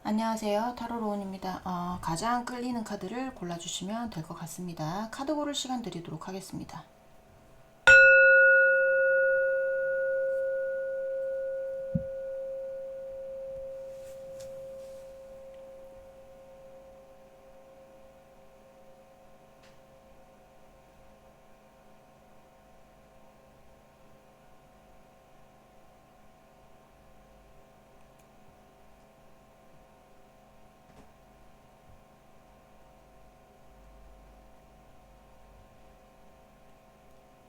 안녕하세요. 타로로운입니다. 가장 끌리는 카드를 골라주시면 될 것 같습니다. 카드 고를 시간 드리도록 하겠습니다.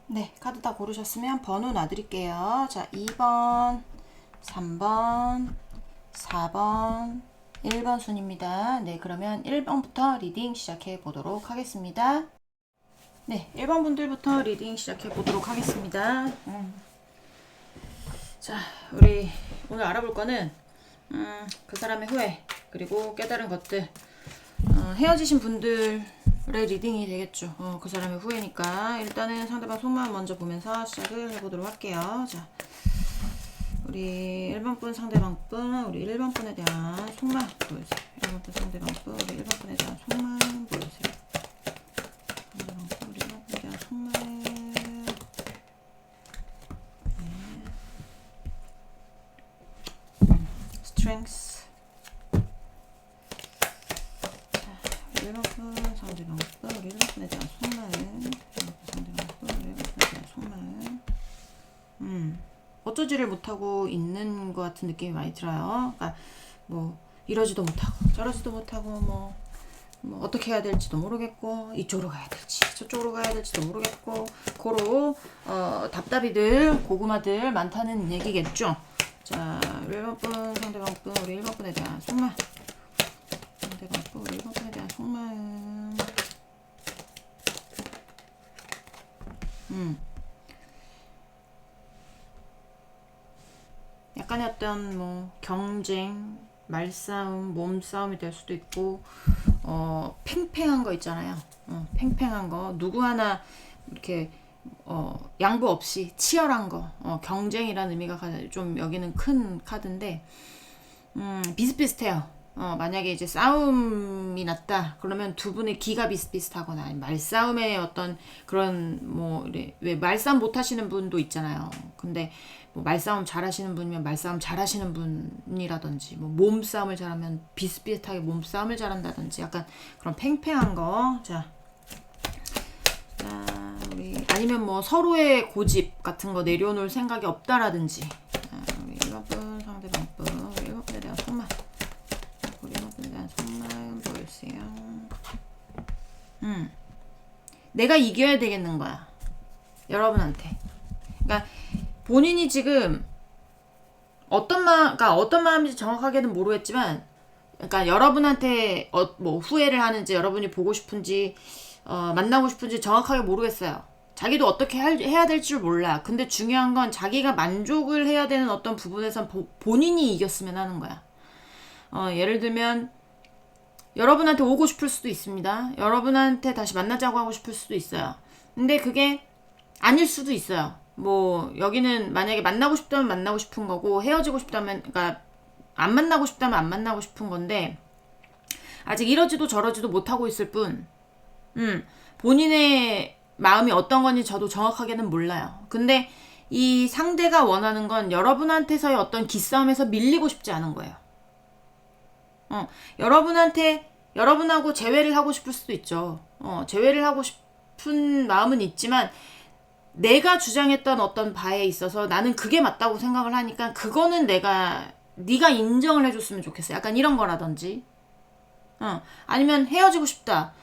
네, 카드 다 고르셨으면 번호 놔드릴게요. 자, 2번, 3번, 4번, 1번 순입니다. 네, 그러면 1번부터 리딩 시작해 보도록 하겠습니다. 네, 1번 분들부터 리딩 시작해 보도록 하겠습니다. 자, 우리 오늘 알아볼 거는 그 사람의 후회, 그리고 깨달은 것들, 헤어지신 분들의 리딩이 되겠죠. 그 사람의 후회니까 일단은 상대방 속마음 먼저 보면서 시작을 해보도록 할게요. 자, 우리 1번 분 상대방 분, 우리 1번 분에 대한 속마음 보여주세요. 1번 분 상대방 분, 우리 1번 분에 대한 속마음 보여주세요. 상대방 분, 우리 1번 분에 대한 속마음. Strengths. 자, 1번 분 상대방 분, 우리 1번 분에 대한 속마음. 1번 분 상대방 분, 우리 1번 분에 대한 속마음. 어쩌지를 못하고 있는 것 같은 느낌이 많이 들어요. 그러니까 뭐 이러지도 못하고 저러지도 못하고 뭐 어떻게 해야 될지도 모르겠고 이쪽으로 가야 될지 저쪽으로 가야 될지도 모르겠고 고로 답답이들 고구마들 많다는 얘기겠죠. 자, 1번 분 상대방 분 우리 1번 분에 대한 속마음. 상대방 분 우리 1번 분에 대한 속마음. 약간의 어떤 뭐 경쟁, 말싸움, 몸싸움이 될 수도 있고 팽팽한 거 있잖아요. 팽팽한 거 누구 하나 이렇게 양보 없이 치열한 거 경쟁이라는 의미가 좀 여기는 큰 카드인데 비슷비슷해요. 만약에 이제 싸움이 났다 그러면 두 분의 기가 비슷비슷하거나 아니면 말싸움의 어떤 그런 뭐 왜 말싸움 못 하시는 분도 있잖아요. 근데 뭐 말싸움 잘하시는 분이면 말싸움 잘하시는 분이라든지 뭐 몸싸움을 잘하면 비슷비슷하게 몸싸움을 잘한다든지 약간 그런 팽팽한 거. 자, 우리 아니면 뭐 서로의 고집 같은 거 내려놓을 생각이 없다라든지. 우리 1번 상대방 분 우리 1번에 대한 속마음. 우리 1번에 대한 속마음 보여주세요. 내가 이겨야 되겠는 거야. 여러분한테. 그러니까 본인이 지금 그러니까 어떤 마음인지 정확하게는 모르겠지만, 그러니까 여러분한테 뭐 후회를 하는지 여러분이 보고 싶은지 만나고 싶은지 정확하게 모르겠어요. 자기도 어떻게 해야 될 줄 몰라. 근데 중요한 건 자기가 만족을 해야 되는 어떤 부분에선 본인이 이겼으면 하는 거야. 예를 들면 여러분한테 오고 싶을 수도 있습니다. 여러분한테 다시 만나자고 하고 싶을 수도 있어요. 근데 그게 아닐 수도 있어요. 뭐 여기는 만약에 만나고 싶다면 만나고 싶은 거고 헤어지고 싶다면 그러니까 안 만나고 싶다면 안 만나고 싶은 건데 아직 이러지도 저러지도 못하고 있을 뿐 본인의 마음이 어떤 건지 저도 정확하게는 몰라요. 근데 이 상대가 원하는 건 여러분한테서의 어떤 기싸움에서 밀리고 싶지 않은 거예요. 여러분하고 재회를 하고 싶을 수도 있죠. 재회를 하고 싶은 마음은 있지만 내가 주장했던 어떤 바에 있어서 나는 그게 맞다고 생각을 하니까 그거는 네가 인정을 해줬으면 좋겠어. 약간 이런 거라든지. 아니면 헤어지고 싶다.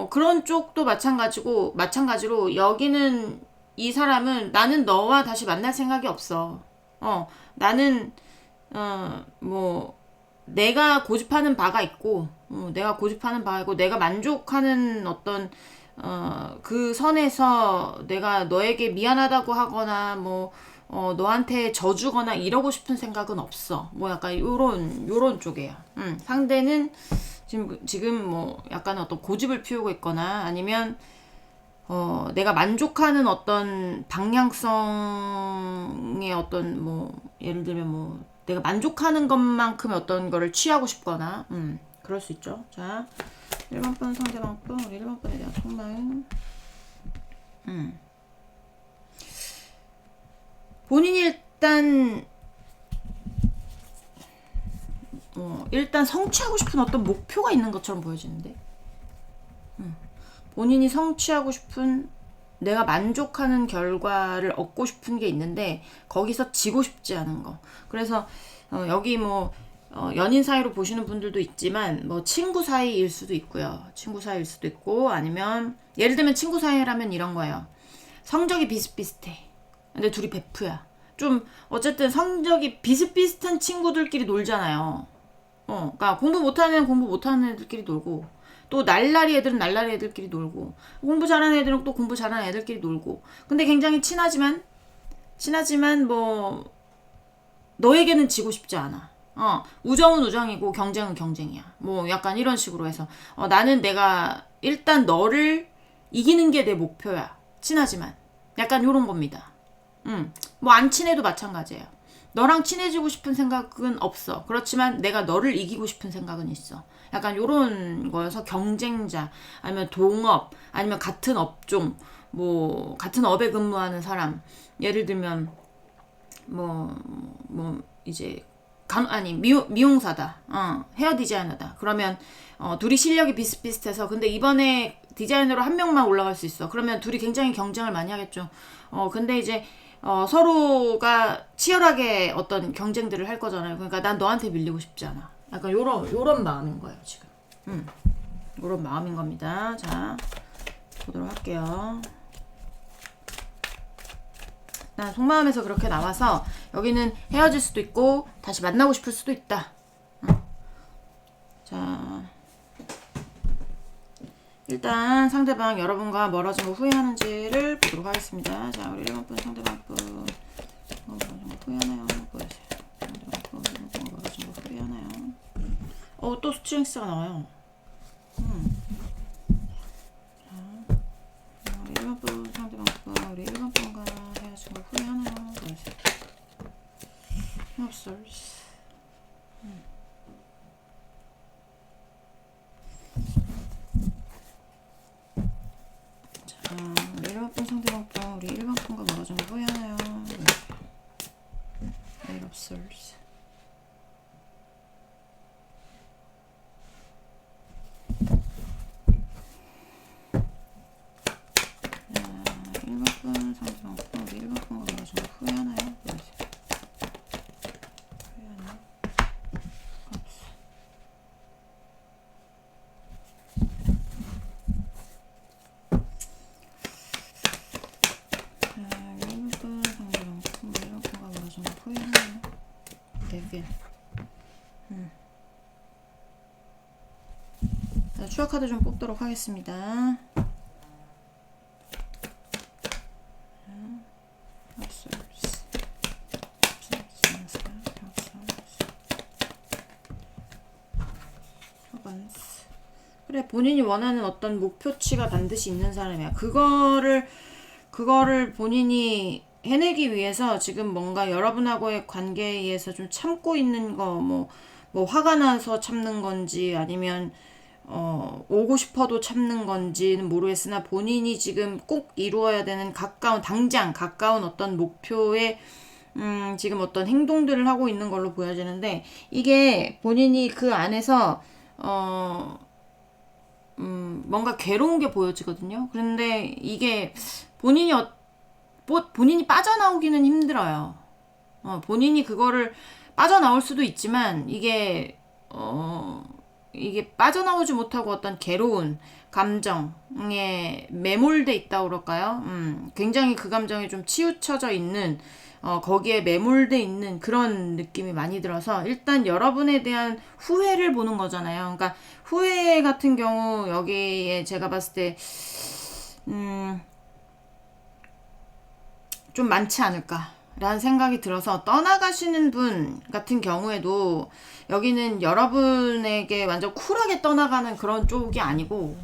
그런 쪽도 마찬가지로 여기는 이 사람은 나는 너와 다시 만날 생각이 없어. 나는 뭐 내가 고집하는 바가 있고 내가 만족하는 어떤 그 선에서 내가 너에게 미안하다고 하거나 뭐 너한테 져주거나 이러고 싶은 생각은 없어. 뭐 약간 요런 쪽이에요. 상대는 지금 뭐 약간 어떤 고집을 피우고 있거나 아니면 내가 만족하는 어떤 방향성의 어떤 뭐 예를 들면 뭐 내가 만족하는 것만큼의 어떤 거를 취하고 싶거나 그럴 수 있죠. 자, 1번 분 상대방 분, 우리 1번 분에 대한 속마음. 본인이 일단 성취하고 싶은 어떤 목표가 있는 것처럼 보여지는데, 본인이 성취하고 싶은, 내가 만족하는 결과를 얻고 싶은 게 있는데 거기서 지고 싶지 않은 거. 그래서 여기 연인 사이로 보시는 분들도 있지만 친구 사이일 수도 있고요. 친구 사이일 수도 있고, 아니면 예를 들면 친구 사이라면 이런 거예요. 성적이 비슷비슷해. 근데 둘이 베프야. 좀 어쨌든 성적이 비슷비슷한 친구들끼리 놀잖아요. 그러니까 공부 못하는 애들끼리 놀고, 또 날라리 애들은 날라리 애들끼리 놀고, 공부 잘하는 애들은 또 공부 잘하는 애들끼리 놀고. 근데 굉장히 친하지만 너에게는 지고 싶지 않아. 우정은 우정이고 경쟁은 경쟁이야. 약간 이런 식으로 해서 나는 내가 일단 너를 이기는 게 내 목표야. 친하지만 약간 요런 겁니다. 안 친해도 마찬가지예요. 너랑 친해지고 싶은 생각은 없어. 그렇지만 내가 너를 이기고 싶은 생각은 있어. 약간 요런 거여서 경쟁자, 아니면 동업, 아니면 같은 업종, 같은 업에 근무하는 사람. 예를 들면 이제 미용사다. 헤어 디자이너다. 그러면 둘이 실력이 비슷비슷해서, 근데 이번에 디자이너로 한 명만 올라갈 수 있어. 그러면 둘이 굉장히 경쟁을 많이 하겠죠. 근데 이제 서로가 치열하게 어떤 경쟁들을 할 거잖아요. 그러니까 난 너한테 밀리고 싶지 않아. 약간 요런 마음인 거예요, 지금. 요런 마음인 겁니다. 자, 보도록 할게요. 난 속마음에서 그렇게 나와서 여기는 헤어질 수도 있고 다시 만나고 싶을 수도 있다. 자, 일단 상대방 여러분과 멀어진 거 후회하는지를 보도록 하겠습니다. 자, 우리 1번 분 상대방 분 멀어진 거 후회하나요? 보여주세요. 상대방 분 멀어진 거 후회하나요? 또 스트렝스가 나와요. 자, 우리 1번 분 상대방 분, 우리 1번 분과 헤어진 거 후회하나요? 보여주세요. 옵설스. 우리 1번 분 상대방 분, 우리 1번 분과 멀어진 거 후회하나요? 네, 옵설스. 자, 추가 카드 좀 뽑도록 하겠습니다. 그래, 본인이 원하는 어떤 목표치가 반드시 있는 사람이야. 그거를 본인이 해내기 위해서 지금 뭔가 여러분하고의 관계에 의해서 좀 참고 있는 거, 화가 나서 참는 건지, 아니면 오고 싶어도 참는 건지는 모르겠으나, 본인이 지금 꼭 이루어야 되는 당장 가까운 어떤 목표에 지금 어떤 행동들을 하고 있는 걸로 보여지는데, 이게 본인이 그 안에서 뭔가 괴로운 게 보여지거든요. 그런데 이게 본인이 빠져나오기는 힘들어요. 본인이 그거를 빠져나올 수도 있지만, 이게 빠져나오지 못하고 어떤 괴로운 감정에 매몰돼 있다고 그럴까요? 굉장히 그 감정에 좀 치우쳐져 있는, 거기에 매몰돼 있는 그런 느낌이 많이 들어서, 일단 여러분에 대한 후회를 보는 거잖아요. 그러니까 후회 같은 경우 여기에 제가 봤을 때 좀 많지 않을까라는 생각이 들어서, 떠나가시는 분 같은 경우에도 여기는 여러분에게 완전 쿨하게 떠나가는 그런 쪽이 아니고,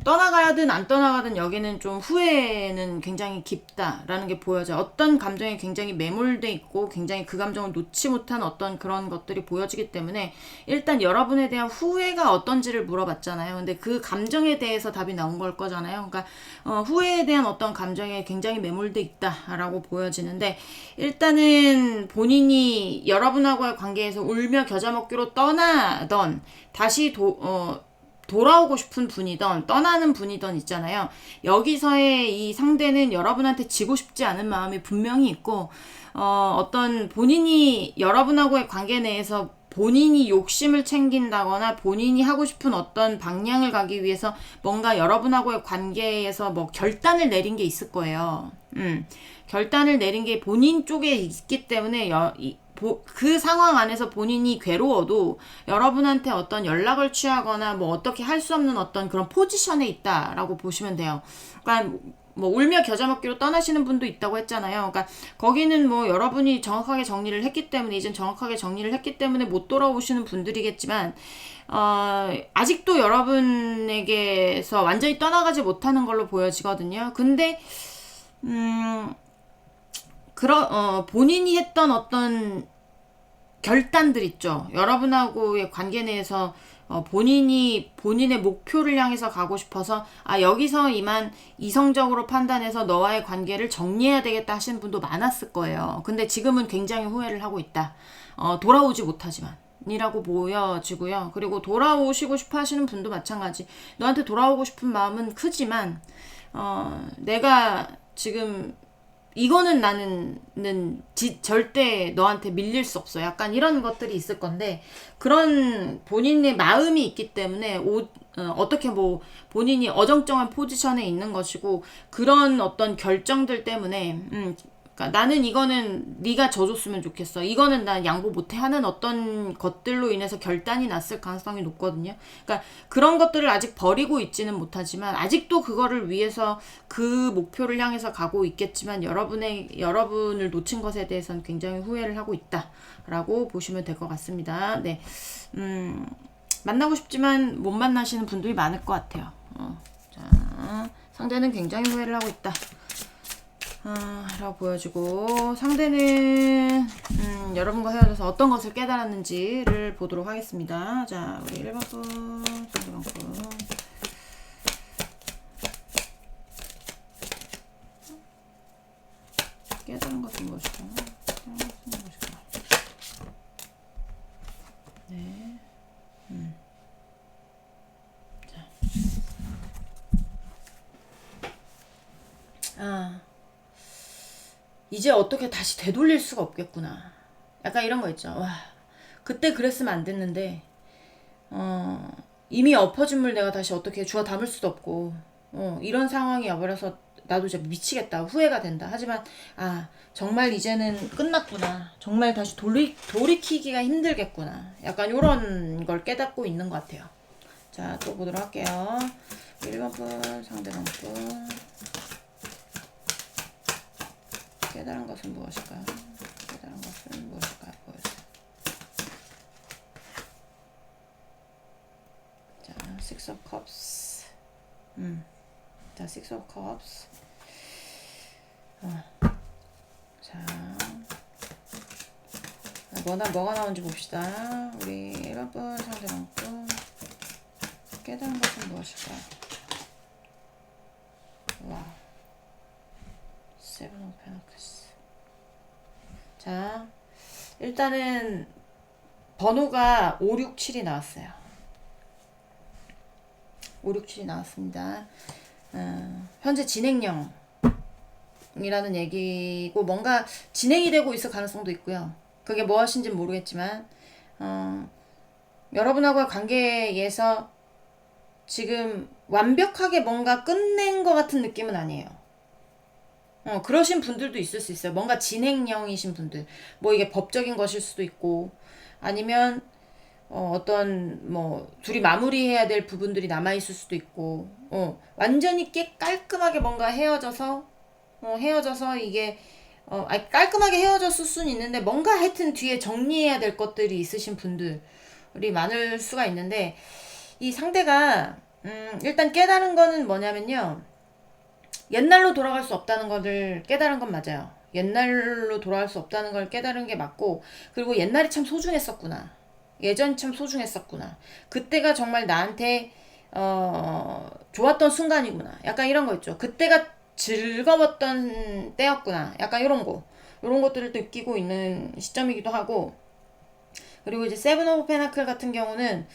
떠나가든 안 떠나가든 여기는 좀 후회는 굉장히 깊다라는 게 보여져요. 어떤 감정에 굉장히 매몰돼 있고 굉장히 그 감정을 놓지 못한 어떤 그런 것들이 보여지기 때문에 일단 여러분에 대한 후회가 어떤지를 물어봤잖아요. 근데 그 감정에 대해서 답이 나온 걸 거잖아요. 그러니까 후회에 대한 어떤 감정에 굉장히 매몰돼 있다라고 보여지는데 일단은 본인이 여러분하고의 관계에서 울며 겨자 먹기로 떠나던 다시 돌아오고 싶은 분이던 떠나는 분이던 있잖아요. 여기서의 이 상대는 여러분한테 지고 싶지 않은 마음이 분명히 있고 어떤 본인이 여러분하고의 관계 내에서 본인이 욕심을 챙긴다거나 본인이 하고 싶은 어떤 방향을 가기 위해서 뭔가 여러분하고의 관계에서 뭐 결단을 내린 게 있을 거예요. 결단을 내린 게 본인 쪽에 있기 때문에 그 상황 안에서 본인이 괴로워도 여러분한테 어떤 연락을 취하거나 뭐 어떻게 할 수 없는 어떤 그런 포지션에 있다라고 보시면 돼요. 그러니까 뭐 울며 겨자 먹기로 떠나시는 분도 있다고 했잖아요. 그러니까 거기는 뭐 여러분이 정확하게 정리를 했기 때문에 이젠 정확하게 정리를 했기 때문에 못 돌아오시는 분들이겠지만 아직도 여러분에게서 완전히 떠나가지 못하는 걸로 보여지거든요. 근데 본인이 했던 어떤 결단들 있죠. 여러분하고의 관계 내에서 본인의 목표를 향해서 가고 싶어서 여기서 이만 이성적으로 판단해서 너와의 관계를 정리해야 되겠다 하시는 분도 많았을 거예요. 근데 지금은 굉장히 후회를 하고 있다. 돌아오지 못하지만 이라고 보여지고요. 그리고 돌아오시고 싶어 하시는 분도 마찬가지. 너한테 돌아오고 싶은 마음은 크지만 내가 지금 이거는 나는 절대 너한테 밀릴 수 없어. 약간 이런 것들이 있을 건데 그런 본인의 마음이 있기 때문에 어떻게 뭐 본인이 어정쩡한 포지션에 있는 것이고 그런 어떤 결정들 때문에 그러니까 나는 이거는 네가 져줬으면 좋겠어. 이거는 난 양보 못해 하는 어떤 것들로 인해서 결단이 났을 가능성이 높거든요. 그러니까 그런 것들을 아직 버리고 있지는 못하지만 아직도 그거를 위해서 그 목표를 향해서 가고 있겠지만 여러분을 놓친 것에 대해서는 굉장히 후회를 하고 있다라고 보시면 될 것 같습니다. 네, 만나고 싶지만 못 만나시는 분들이 많을 것 같아요. 자, 상대는 굉장히 후회를 하고 있다. 라고 보여주고 상대는 여러분과 헤어져서 어떤 것을 깨달았는지를 보도록 하겠습니다. 자, 우리 1번 분, 2번 분 깨달은 것은 무엇일까? 네. 자. 이제 어떻게 다시 되돌릴 수가 없겠구나. 약간 이런 거 있죠. 와, 그때 그랬으면 안 됐는데 이미 엎어진 물 내가 다시 어떻게 주워 담을 수도 없고 이런 상황이 와버려서 나도 진짜 미치겠다. 후회가 된다. 하지만 정말 이제는 끝났구나. 정말 다시 돌이키기가 힘들겠구나. 약간 이런 걸 깨닫고 있는 것 같아요. 자, 또 보도록 할게요. 1번 분, 상대방 분. 깨달은 것은 무엇일까요? 깨달은 것은 무엇일까요? 보여주세요. 자, Six of Cups. 자, Six of Cups. 자, 뭐가 나온지 봅시다. 우리 1번 분, 상대방 분. 깨달은 것은 무엇일까요? 와. 세븐 오브 펜터클스. 자, 일단은 번호가 567이 나왔어요. 567이 나왔습니다. 현재 진행형이라는 얘기고 뭔가 진행이 되고 있을 가능성도 있고요. 그게 무엇인지는 모르겠지만 여러분하고의 관계에서 지금 완벽하게 뭔가 끝낸 것 같은 느낌은 아니에요. 그러신 분들도 있을 수 있어요. 뭔가 진행형이신 분들. 뭐 이게 법적인 것일 수도 있고, 아니면, 어떤, 둘이 마무리해야 될 부분들이 남아있을 수도 있고, 완전히 깔끔하게 뭔가 헤어져서 이게, 깔끔하게 헤어졌을 수는 있는데, 뭔가 하여튼 뒤에 정리해야 될 것들이 있으신 분들이 많을 수가 있는데, 이 상대가, 일단 깨달은 거는 뭐냐면요. 옛날로 돌아갈 수 없다는 것을 깨달은 건 맞아요. 옛날로 돌아갈 수 없다는 걸 깨달은 게 맞고, 그리고 옛날이 참 소중했었구나. 예전이 참 소중했었구나. 그때가 정말 나한테 좋았던 순간이구나. 약간 이런 거 있죠. 그때가 즐거웠던 때였구나. 약간 이런 거. 이런 것들을 느끼고 있는 시점이기도 하고, 그리고 이제 세븐 오브 페나클 같은 경우는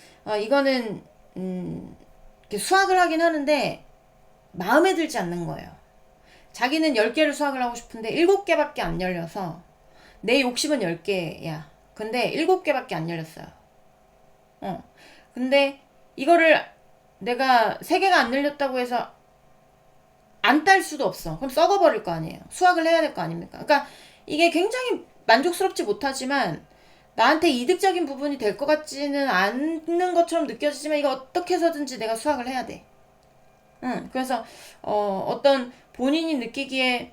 이거는 이렇게 수학을 하긴 하는데 마음에 들지 않는 거예요. 자기는 10개를 수학을 하고 싶은데 7개밖에 안 열려서, 내 욕심은 10개야. 근데 7개밖에 안 열렸어요. 근데 이거를 내가 3개가 안 열렸다고 해서 안 딸 수도 없어. 그럼 썩어버릴 거 아니에요. 수학을 해야 될 거 아닙니까? 그러니까 이게 굉장히 만족스럽지 못하지만 나한테 이득적인 부분이 될 것 같지는 않는 것처럼 느껴지지만, 이거 어떻게 해서든지 내가 수학을 해야 돼. 그래서 어떤 본인이 느끼기에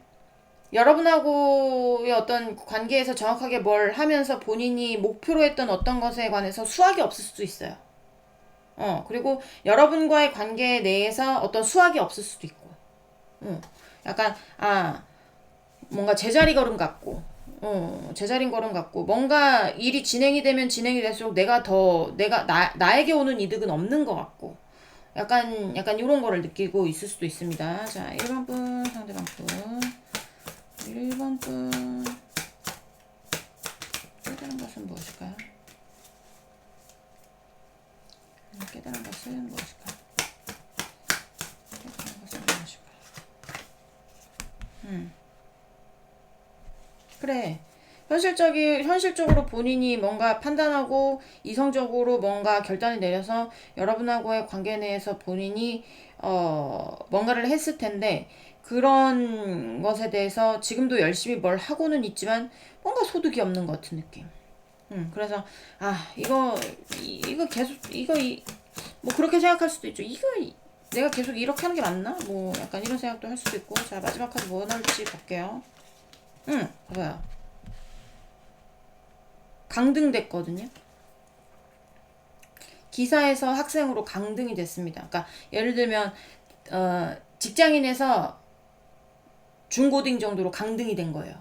여러분하고의 어떤 관계에서 정확하게 뭘 하면서 본인이 목표로 했던 어떤 것에 관해서 수학이 없을 수도 있어요. 그리고 여러분과의 관계 내에서 어떤 수학이 없을 수도 있고, 약간, 뭔가 제자리 걸음 같고, 제자리 걸음 같고, 뭔가 일이 진행이 되면 진행이 될수록 나에게 오는 이득은 없는 것 같고, 약간 이런 거를 느끼고 있을 수도 있습니다. 자, 1번 분, 상대방 분. 1번 분. 깨달은 것은 무엇일까요? 깨달은 것은 무엇일까요? 깨달은 것은 무엇일까요? 그래. 현실적으로 본인이 뭔가 판단하고 이성적으로 뭔가 결단을 내려서 여러분하고의 관계 내에서 본인이 뭔가를 했을 텐데, 그런 것에 대해서 지금도 열심히 뭘 하고는 있지만 뭔가 소득이 없는 것 같은 느낌. 그래서 이거 계속 뭐 그렇게 생각할 수도 있죠. 이거 내가 계속 이렇게 하는 게 맞나? 뭐 약간 이런 생각도 할 수도 있고. 자, 마지막 카드 뭐 나올지 볼게요. 봐봐요. 강등됐거든요. 기사에서 학생으로 강등이 됐습니다. 그러니까 예를 들면 직장인에서 중고딩 정도로 강등이 된 거예요.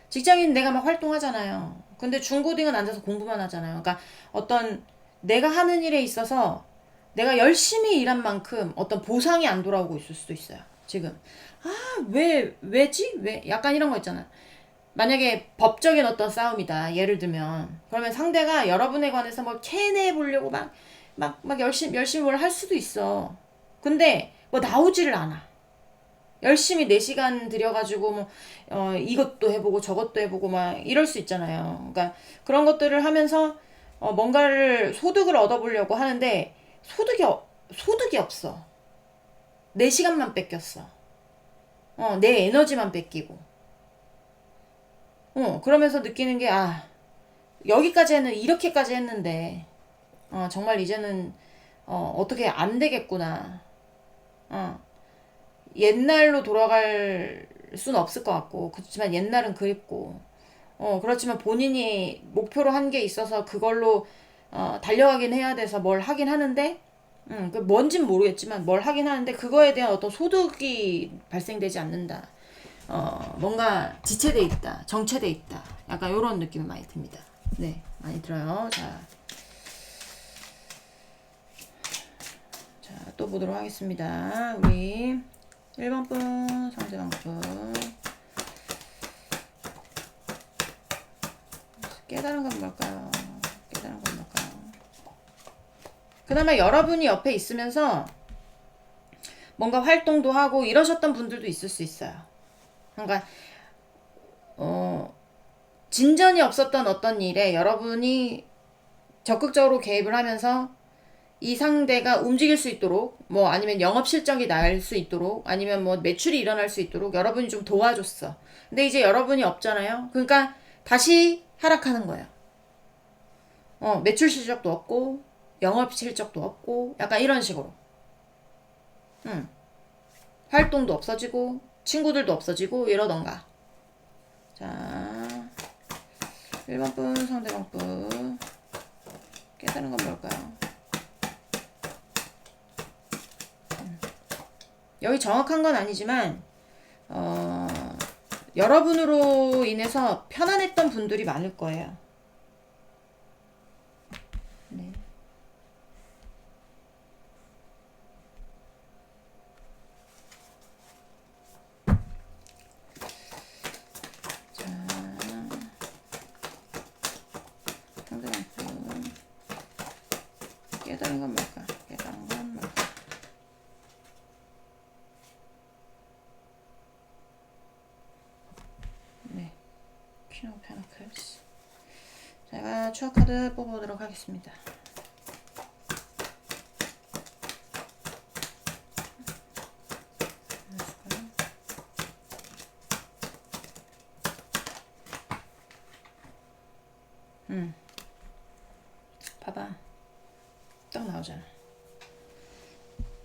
직장인 내가 막 활동하잖아요. 근데 중고딩은 앉아서 공부만 하잖아요. 그러니까 어떤 내가 하는 일에 있어서 내가 열심히 일한 만큼 어떤 보상이 안 돌아오고 있을 수도 있어요. 지금 왜지? 왜? 약간 이런 거 있잖아. 만약에 법적인 어떤 싸움이다. 예를 들면 그러면 상대가 여러분에 관해서 뭐 캐내해 보려고 막 열심히 뭘 할 수도 있어. 근데 뭐 나오지를 않아. 열심히 4시간 들여가지고 이것도 해보고 저것도 해보고 막 이럴 수 있잖아요. 그러니까 그런 것들을 하면서 뭔가를 소득을 얻어보려고 하는데 소득이 없어. 4시간만 뺏겼어. 내 에너지만 뺏기고. 그러면서 느끼는 게, 여기까지는 이렇게까지 했는데, 정말 이제는, 어떻게 안 되겠구나. 옛날로 돌아갈 수는 없을 것 같고, 그렇지만 옛날은 그립고, 그렇지만 본인이 목표로 한 게 있어서 그걸로, 달려가긴 해야 돼서 뭘 하긴 하는데, 그 뭔진 모르겠지만 뭘 하긴 하는데, 그거에 대한 어떤 소득이 발생되지 않는다. 뭔가 지체돼 있다, 정체돼 있다. 약간 이런 느낌이 많이 듭니다. 네, 많이 들어요. 자, 또 보도록 하겠습니다. 우리 1번 분, 상대방 분. 깨달은 건 뭘까요? 깨달은 건 뭘까요? 그나마 여러분이 옆에 있으면서 뭔가 활동도 하고 이러셨던 분들도 있을 수 있어요. 그러니까 진전이 없었던 어떤 일에 여러분이 적극적으로 개입을 하면서 이 상대가 움직일 수 있도록, 뭐 아니면 영업 실적이 날 수 있도록, 아니면 뭐 매출이 일어날 수 있도록 여러분이 좀 도와줬어. 근데 이제 여러분이 없잖아요. 그러니까 다시 하락하는 거예요. 매출 실적도 없고 영업 실적도 없고 약간 이런 식으로. 활동도 없어지고 친구들도 없어지고 이러던가. 자, 1번 분, 상대방 분. 깨달은 건 뭘까요? 여기 정확한 건 아니지만 여러분으로 인해서 편안했던 분들이 많을 거예요. 네. 자, 상대방 깨달은 건 뭘까? 깨달은 건 뭘까? 네, 퀸 오브 페너클스. 제가 추억 카드 뽑아보도록 하겠습니다. 봐봐, 딱 나오잖아.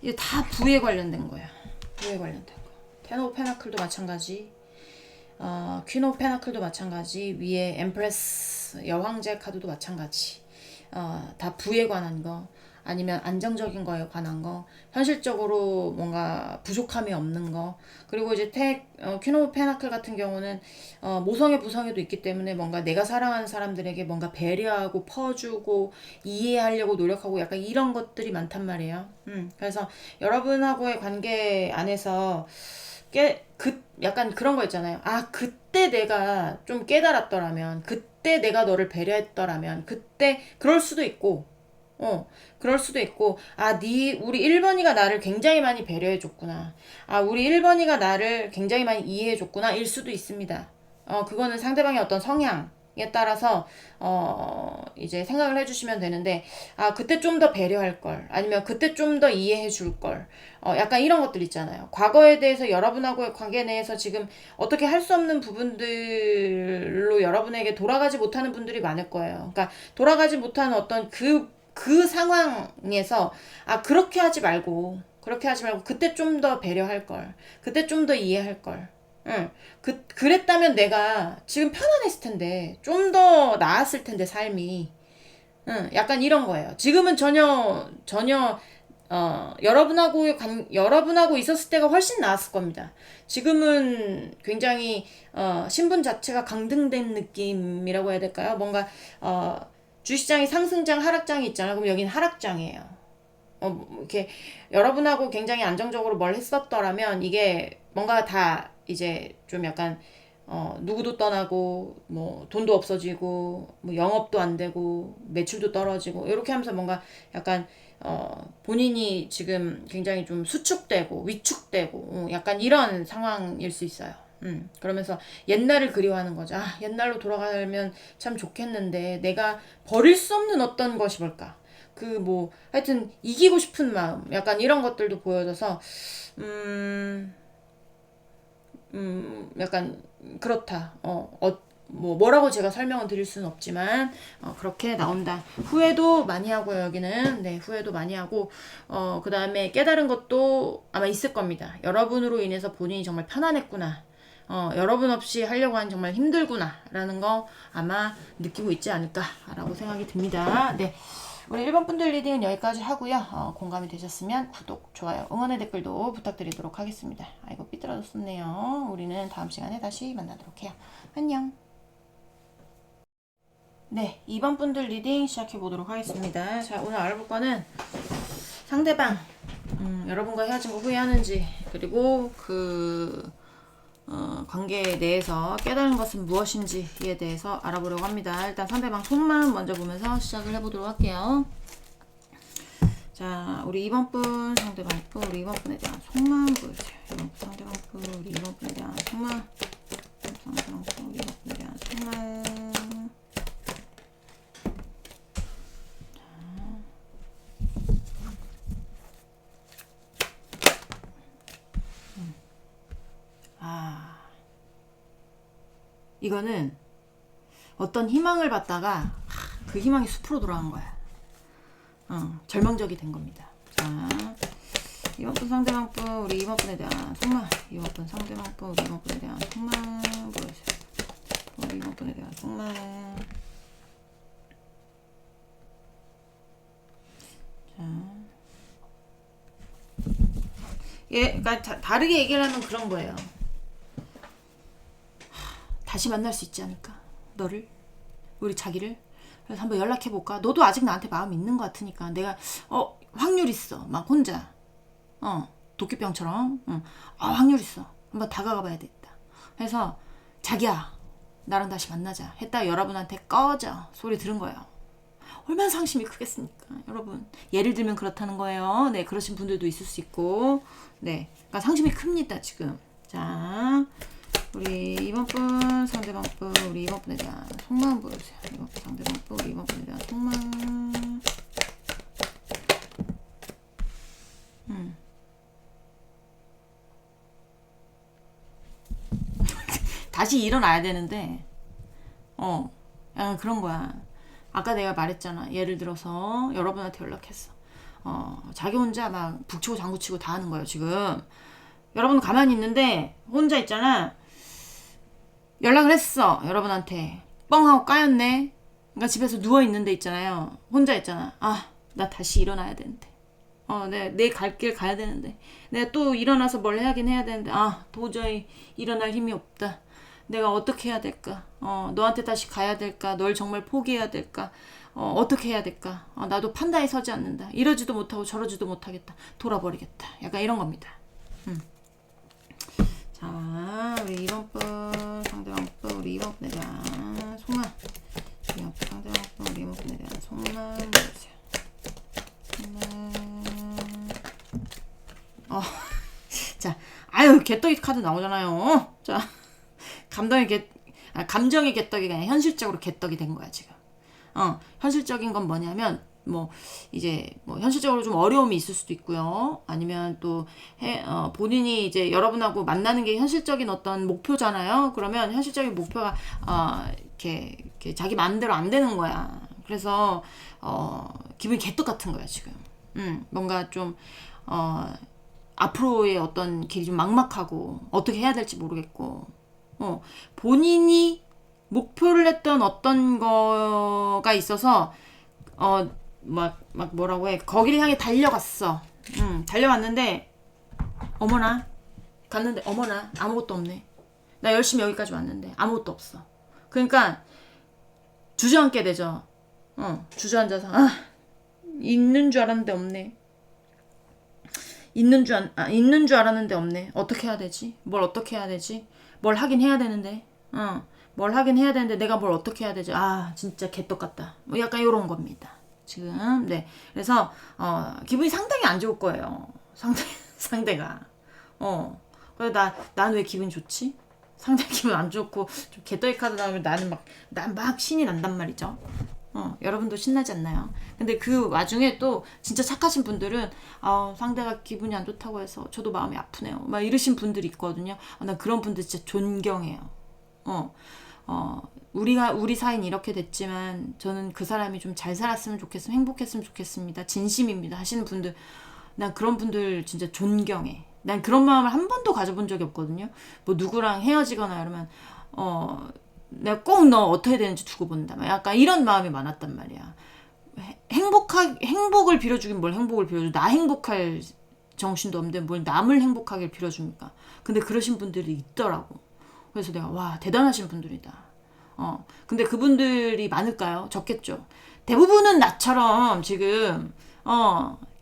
이게 다 부에 관련된 거야. 부에 관련된 거. 텐 오브 페너클도 마찬가지. 퀸 오브 페너클도 마찬가지. 위에 엠프레스 여왕제 카드도 마찬가지. 다 부에 관한 거, 아니면 안정적인 거에 관한 거, 현실적으로 뭔가 부족함이 없는 거. 그리고 이제 퀸 오브 페나클 같은 경우는 모성애 부성애도 있기 때문에 뭔가 내가 사랑하는 사람들에게 뭔가 배려하고 퍼주고 이해하려고 노력하고 약간 이런 것들이 많단 말이에요. 그래서 여러분하고의 관계 안에서 약간 그런 거 있잖아요. 아, 그때 내가 좀 깨달았더라면, 그때 내가 너를 배려했더라면, 그때, 그럴 수도 있고, 그럴 수도 있고, 아, 우리 1번이가 나를 굉장히 많이 배려해줬구나. 아, 우리 1번이가 나를 굉장히 많이 이해해줬구나. 일 수도 있습니다. 그거는 상대방의 어떤 성향에 따라서, 이제 생각을 해주시면 되는데, 아, 그때 좀 더 배려할 걸. 아니면 그때 좀 더 이해해 줄 걸. 약간 이런 것들 있잖아요. 과거에 대해서 여러분하고의 관계 내에서 지금 어떻게 할 수 없는 부분들로 여러분에게 돌아가지 못하는 분들이 많을 거예요. 그러니까 돌아가지 못하는 어떤 그 상황에서, 아, 그렇게 하지 말고, 그때 좀 더 배려할 걸. 그때 좀 더 이해할 걸. 응. 그랬다면 내가 지금 편안했을 텐데, 좀 더 나았을 텐데, 삶이. 응, 약간 이런 거예요. 지금은 전혀, 여러분하고 있었을 때가 훨씬 나았을 겁니다. 지금은 굉장히, 신분 자체가 강등된 느낌이라고 해야 될까요? 뭔가, 주시장이 상승장, 하락장이 있잖아. 그럼 여기는 하락장이에요. 이렇게 여러분하고 굉장히 안정적으로 뭘 했었더라면 이게 뭔가 다 이제 좀 약간 누구도 떠나고 뭐 돈도 없어지고 뭐 영업도 안 되고 매출도 떨어지고 이렇게 하면서 뭔가 약간 본인이 지금 굉장히 좀 수축되고 위축되고 약간 이런 상황일 수 있어요. 그러면서 옛날을 그리워하는 거죠. 아, 옛날로 돌아가면 참 좋겠는데 내가 버릴 수 없는 어떤 것이 뭘까? 뭐 하여튼 이기고 싶은 마음 약간 이런 것들도 보여져서 약간 그렇다. 뭐라고 제가 설명을 드릴 수는 없지만 그렇게 나온다. 후회도 많이 하고요. 여기는 네, 후회도 많이 하고 그 다음에 깨달은 것도 아마 있을 겁니다. 여러분으로 인해서 본인이 정말 편안했구나. 여러분 없이 하려고 하니 정말 힘들구나 라는 거 아마 느끼고 있지 않을까라고 생각이 듭니다. 네, 우리 1번 분들 리딩은 여기까지 하고요. 공감이 되셨으면 구독, 좋아요, 응원의 댓글도 부탁드리도록 하겠습니다. 아이고 삐뚤어졌네요. 우리는 다음 시간에 다시 만나도록 해요. 안녕. 네, 2번 분들 리딩 시작해 보도록 하겠습니다. 자, 오늘 알아볼 거는 상대방 여러분과 헤어진 거 후회하는지, 그리고 관계에 대해서 깨달은 것은 무엇인지에 대해서 알아보려고 합니다. 일단 상대방 속마음 먼저 보면서 시작을 해보도록 할게요. 자, 우리 2번 분, 상대방 분, 우리 2번 분에 대한 속마음 보여주세요. 2번 분, 상대방 분, 우리 2번 분에 대한 속마음. 상대방 분, 우리 2번 분에 대한 속마음. 이거는 어떤 희망을 받다가 그 희망이 숲으로 돌아간 거야. 절망적이 된 겁니다. 자, 2번 분 상대방 분, 우리 2번 분에 대한 속마음. 2번 분 상대방 분, 우리 2번 분에 대한 속마음 보여주세요. 우리 2번 분에 대한 속마음. 자, 예, 그러니까 다르게 얘기를 하면 그런 거예요. 다시 만날 수 있지 않을까? 너를? 우리 자기를? 그래서 한번 연락해볼까? 너도 아직 나한테 마음 있는 것 같으니까 내가 확률 있어. 막 혼자 도끼병처럼 확률 있어. 한번 다가가 봐야 되겠다. 그래서 자기야 나랑 다시 만나자 했다 여러분한테 꺼져 소리 들은 거예요. 얼마나 상심이 크겠습니까 여러분. 예를 들면 그렇다는 거예요. 네, 그러신 분들도 있을 수 있고. 네, 그러니까 상심이 큽니다 지금. 자, 우리 이번 분 상대방 분 우리 이번 분에 대한 속마음 보여주세요. 이번 분 상대방 분 우리 이번 분에 대한 속마음. 다시 일어나야 되는데 약간 그런 거야. 아까 내가 말했잖아. 예를 들어서 여러분한테 연락했어. 자기 혼자 막 북치고 장구치고 다 하는 거예요 지금. 여러분 가만히 있는데 혼자 있잖아. 연락을 했어 여러분한테. 뻥 하고 까였네. 그러니까 집에서 누워있는데 있잖아요. 혼자 있잖아. 나 다시 일어나야 되는데. 내 갈 길 가야 되는데. 내가 또 일어나서 뭘 해야긴 해야 되는데. 도저히 일어날 힘이 없다. 내가 어떻게 해야 될까? 너한테 다시 가야 될까? 널 정말 포기해야 될까? 어떻게 해야 될까? 나도 판단이 서지 않는다. 이러지도 못하고 저러지도 못하겠다. 돌아버리겠다. 약간 이런 겁니다. 자, 우리 이번 분 상대방 분 우리 이번 분에 대한 속마음. 이번 분 상대방 분 우리 이번 분에 대한 속마음 보여주세요. 자, 개떡이 카드 나오잖아요. 자, 감정의 개떡이 그냥 현실적으로 개떡이 된 거야 지금. 현실적인 건 뭐냐면 이제 현실적으로 좀 어려움이 있을 수도 있고요. 아니면 또 본인이 이제 여러분하고 만나는 게 현실적인 어떤 목표잖아요. 그러면 현실적인 목표가 이렇게 자기 마음대로 안 되는 거야. 그래서 기분이 개떡 같은 거야 지금. 뭔가 좀 앞으로의 어떤 길이 좀 막막하고 어떻게 해야 될지 모르겠고. 본인이 목표를 했던 어떤 거가 있어서 막 뭐라고 해 거기를 향해 달려갔어. 달려갔는데 어머나 갔는데 어머나 아무것도 없네. 나 열심히 여기까지 왔는데 아무것도 없어. 그러니까 주저앉게 되죠. 주저앉아서 있는 줄 알았는데 없네. 있는 줄 알았는데 없네. 어떻게 해야 되지? 뭘 어떻게 해야 되지? 뭘 하긴 해야 되는데. 뭘 하긴 해야 되는데 내가 뭘 어떻게 해야 되지? 진짜 개떡 같다. 약간 이런 겁니다. 지금. 네. 그래서 기분이 상당히 안 좋을 거예요. 상대가. 그래 난 왜 기분 좋지? 상대 기분 안 좋고 좀 개떡이 카드 나오면 난 막 신이 난단 말이죠. 여러분도 신나지 않나요? 근데 그 와중에 또 진짜 착하신 분들은 상대가 기분이 안 좋다고 해서 저도 마음이 아프네요. 막 이러신 분들이 있거든요. 난 그런 분들 진짜 존경해요. 우리 사이는 이렇게 됐지만 저는 그 사람이 좀 잘 살았으면 좋겠으면 행복했으면 좋겠습니다. 진심입니다. 하시는 분들 난 그런 분들 진짜 존경해. 난 그런 마음을 한 번도 가져본 적이 없거든요. 누구랑 헤어지거나 이러면 내가 꼭 너 어떻게 되는지 두고 본다. 약간 이런 마음이 많았단 말이야. 행복을 빌어주긴 뭘 행복을 빌어줘. 나 행복할 정신도 없는데 뭘 남을 행복하길 빌어줍니까? 근데 그러신 분들이 있더라고. 그래서 내가 와 대단하신 분들이다. 근데 그분들이 많을까요? 적겠죠. 대부분은 나처럼 지금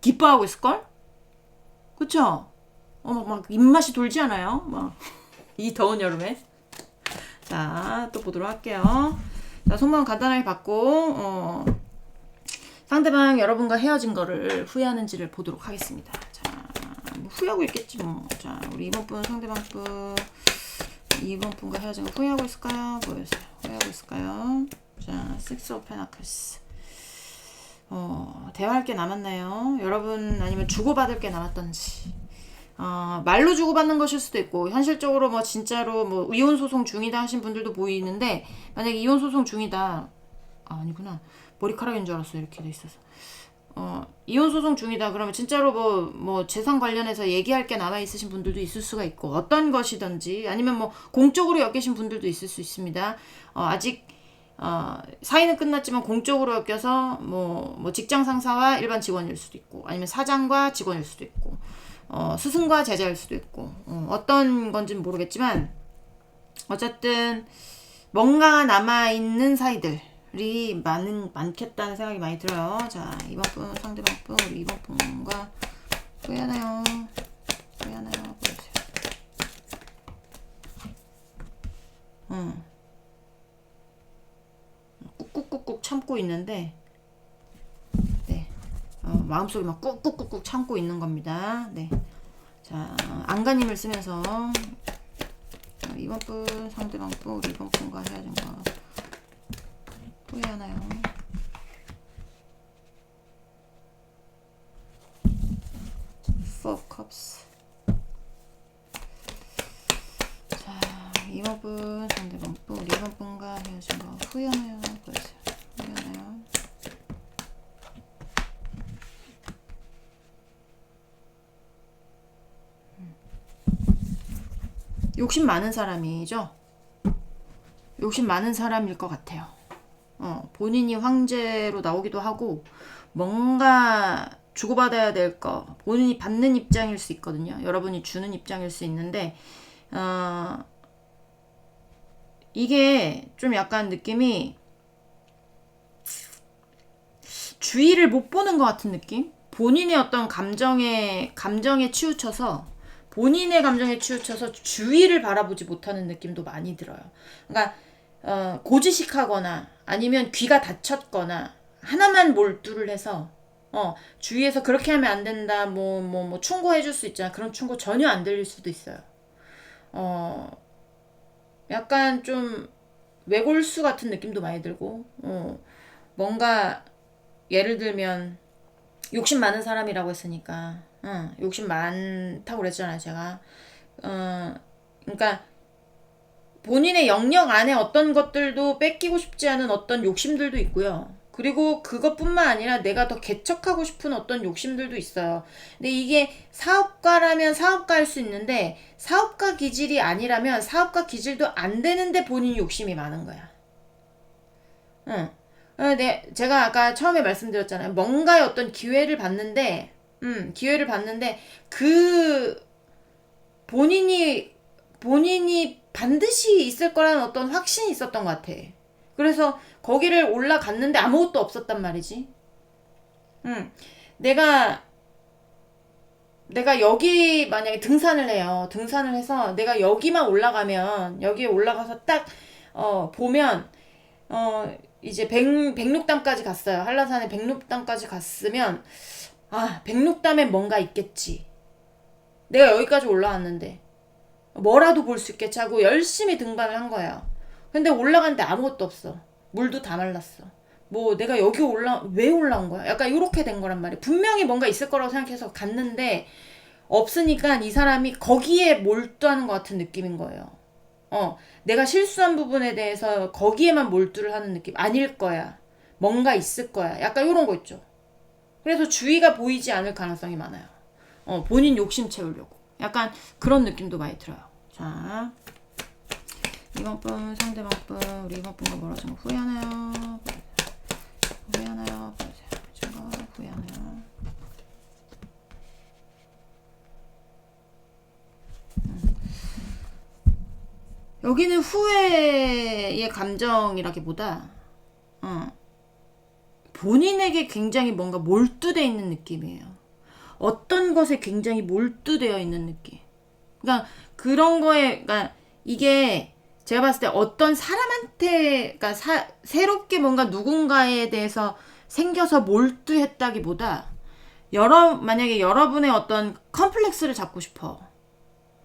기뻐하고 있을걸? 그쵸? 막 입맛이 돌지 않아요? 이 더운 여름에. 자, 또 보도록 할게요. 자, 속마음 간단하게 받고 상대방 여러분과 헤어진 거를 후회하는지를 보도록 하겠습니다. 자, 후회하고 있겠지 뭐. 자, 우리 이번 분 상대방 분 이번 분과 헤어진 거 후회하고 있을까요? 보여주세요. 후회하고 있을까요? 자, 식스 오브 펜타클스. 대화할 게 남았나요? 여러분 아니면 주고받을 게 남았던지. 말로 주고받는 것일 수도 있고 현실적으로 진짜로 이혼 소송 중이다 하신 분들도 보이는데 만약에 이혼 소송 중이다 아니구나 머리카락인 줄 알았어 이렇게 돼 있어서 이혼 소송 중이다 그러면 진짜로 재산 관련해서 얘기할 게 남아 있으신 분들도 있을 수가 있고 어떤 것이든지 아니면 공적으로 엮이신 분들도 있을 수 있습니다. 아직 사이는 끝났지만 공적으로 엮여서 직장 상사와 일반 직원일 수도 있고 아니면 사장과 직원일 수도 있고 스승과 제자일 수도 있고, 어떤 건지는 모르겠지만, 어쨌든, 뭔가 남아있는 사이들이 많겠다는 생각이 많이 들어요. 자, 이번 분, 상대방 분, 우리 이번 분과 후회하나요? 후회하나요? 보여주세요. 꾹꾹꾹꾹 참고 있는데, 네. 마음속에 막 꾹꾹꾹꾹 참고 있는 겁니다. 네. 자, 안간힘을 쓰면서, 이번 분, 상대방 분, 우리 이번 분과 헤어진 거 후회하나요? Four Cups. 자, 이번 분, 상대방 분, 우리 이번 분과 헤어진 거 후회하나요? 보여주세요. 후회하나요? 욕심 많은 사람이죠. 욕심 많은 사람일 것 같아요. 본인이 황제로 나오기도 하고 뭔가 주고받아야 될 거 본인이 받는 입장일 수 있거든요. 여러분이 주는 입장일 수 있는데 이게 좀 약간 느낌이 주의를 못 보는 것 같은 느낌? 본인의 어떤 감정에 치우쳐서 본인의 감정에 치우쳐서 주위를 바라보지 못하는 느낌도 많이 들어요. 그러니까 고지식하거나 아니면 귀가 닫혔거나 하나만 몰두를 해서 주위에서 그렇게 하면 안 된다 뭐 충고해 줄 수 있잖아. 그런 충고 전혀 안 들릴 수도 있어요. 약간 좀 외골수 같은 느낌도 많이 들고 뭔가 예를 들면 욕심 많은 사람이라고 했으니까 욕심 많다고 그랬잖아요 제가. 그러니까 본인의 영역 안에 어떤 것들도 뺏기고 싶지 않은 어떤 욕심들도 있고요. 그리고 그것뿐만 아니라 내가 더 개척하고 싶은 어떤 욕심들도 있어요. 근데 이게 사업가라면 사업가일 수 있는데 사업가 기질이 아니라면 사업가 기질도 안 되는데 본인이 욕심이 많은 거야. 제가 아까 처음에 말씀드렸잖아요. 뭔가의 어떤 기회를 봤는데 그 본인이 반드시 있을 거라는 어떤 확신이 있었던 것 같아. 그래서 거기를 올라갔는데 아무것도 없었단 말이지. 내가 여기 만약에 등산을 해요. 등산을 해서 내가 여기만 올라가면 여기에 올라가서 딱 보면 이제 백록담까지 갔어요. 한라산에 백록담까지 갔으면 백록담에 뭔가 있겠지. 내가 여기까지 올라왔는데 뭐라도 볼 수 있겠지 하고 열심히 등반을 한 거예요. 근데 올라갔는데 아무것도 없어. 물도 다 말랐어. 뭐 내가 여기 왜 올라온 거야? 약간 이렇게 된 거란 말이야. 분명히 뭔가 있을 거라고 생각해서 갔는데 없으니까 이 사람이 거기에 몰두하는 것 같은 느낌인 거예요. 내가 실수한 부분에 대해서 거기에만 몰두를 하는 느낌. 아닐 거야. 뭔가 있을 거야. 약간 이런 거 있죠. 그래서 주의가 보이지 않을 가능성이 많아요. 본인 욕심 채우려고. 약간 그런 느낌도 많이 들어요. 자, 이번 분, 상대방 분, 우리 이번 분과 멀어진 거 후회하나요? 후회하나요? 후회하나요? 여기는 후회의 감정이라기보다 본인에게 굉장히 뭔가 몰두되어 있는 느낌이에요. 어떤 것에 굉장히 몰두되어 있는 느낌. 그러니까 그런 거에, 그러니까 이게 제가 봤을 때 어떤 사람한테, 그러니까 새롭게 뭔가 누군가에 대해서 생겨서 몰두했다기보다 만약에 여러분의 어떤 컴플렉스를 잡고 싶어.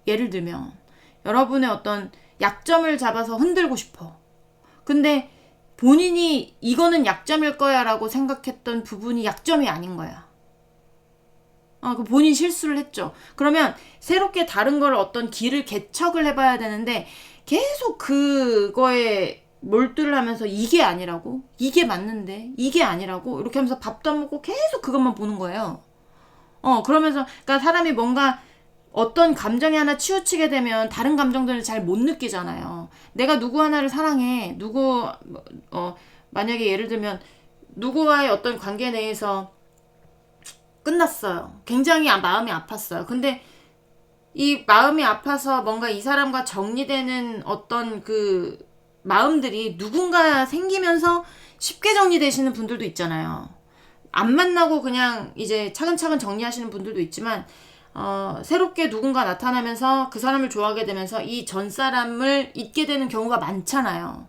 예를 들면 여러분의 어떤 약점을 잡아서 흔들고 싶어. 근데 본인이 이거는 약점일 거야 라고 생각했던 부분이 약점이 아닌 거야. 그 본인 실수를 했죠. 그러면 새롭게 다른 걸 어떤 길을 개척을 해봐야 되는데 계속 그거에 몰두를 하면서 이게 아니라고? 이게 맞는데? 이게 아니라고? 이렇게 하면서 밥도 안 먹고 계속 그것만 보는 거예요. 그러면서 그러니까 사람이 뭔가 어떤 감정이 하나 치우치게 되면 다른 감정들을 잘 못 느끼잖아요. 내가 누구 하나를 사랑해. 만약에 예를 들면 누구와의 어떤 관계 내에서 끝났어요. 굉장히 마음이 아팠어요. 근데 이 마음이 아파서 뭔가 이 사람과 정리되는 어떤 그 마음들이 누군가 생기면서 쉽게 정리되시는 분들도 있잖아요. 안 만나고 그냥 이제 차근차근 정리하시는 분들도 있지만 새롭게 누군가 나타나면서 그 사람을 좋아하게 되면서 이 전 사람을 잊게 되는 경우가 많잖아요.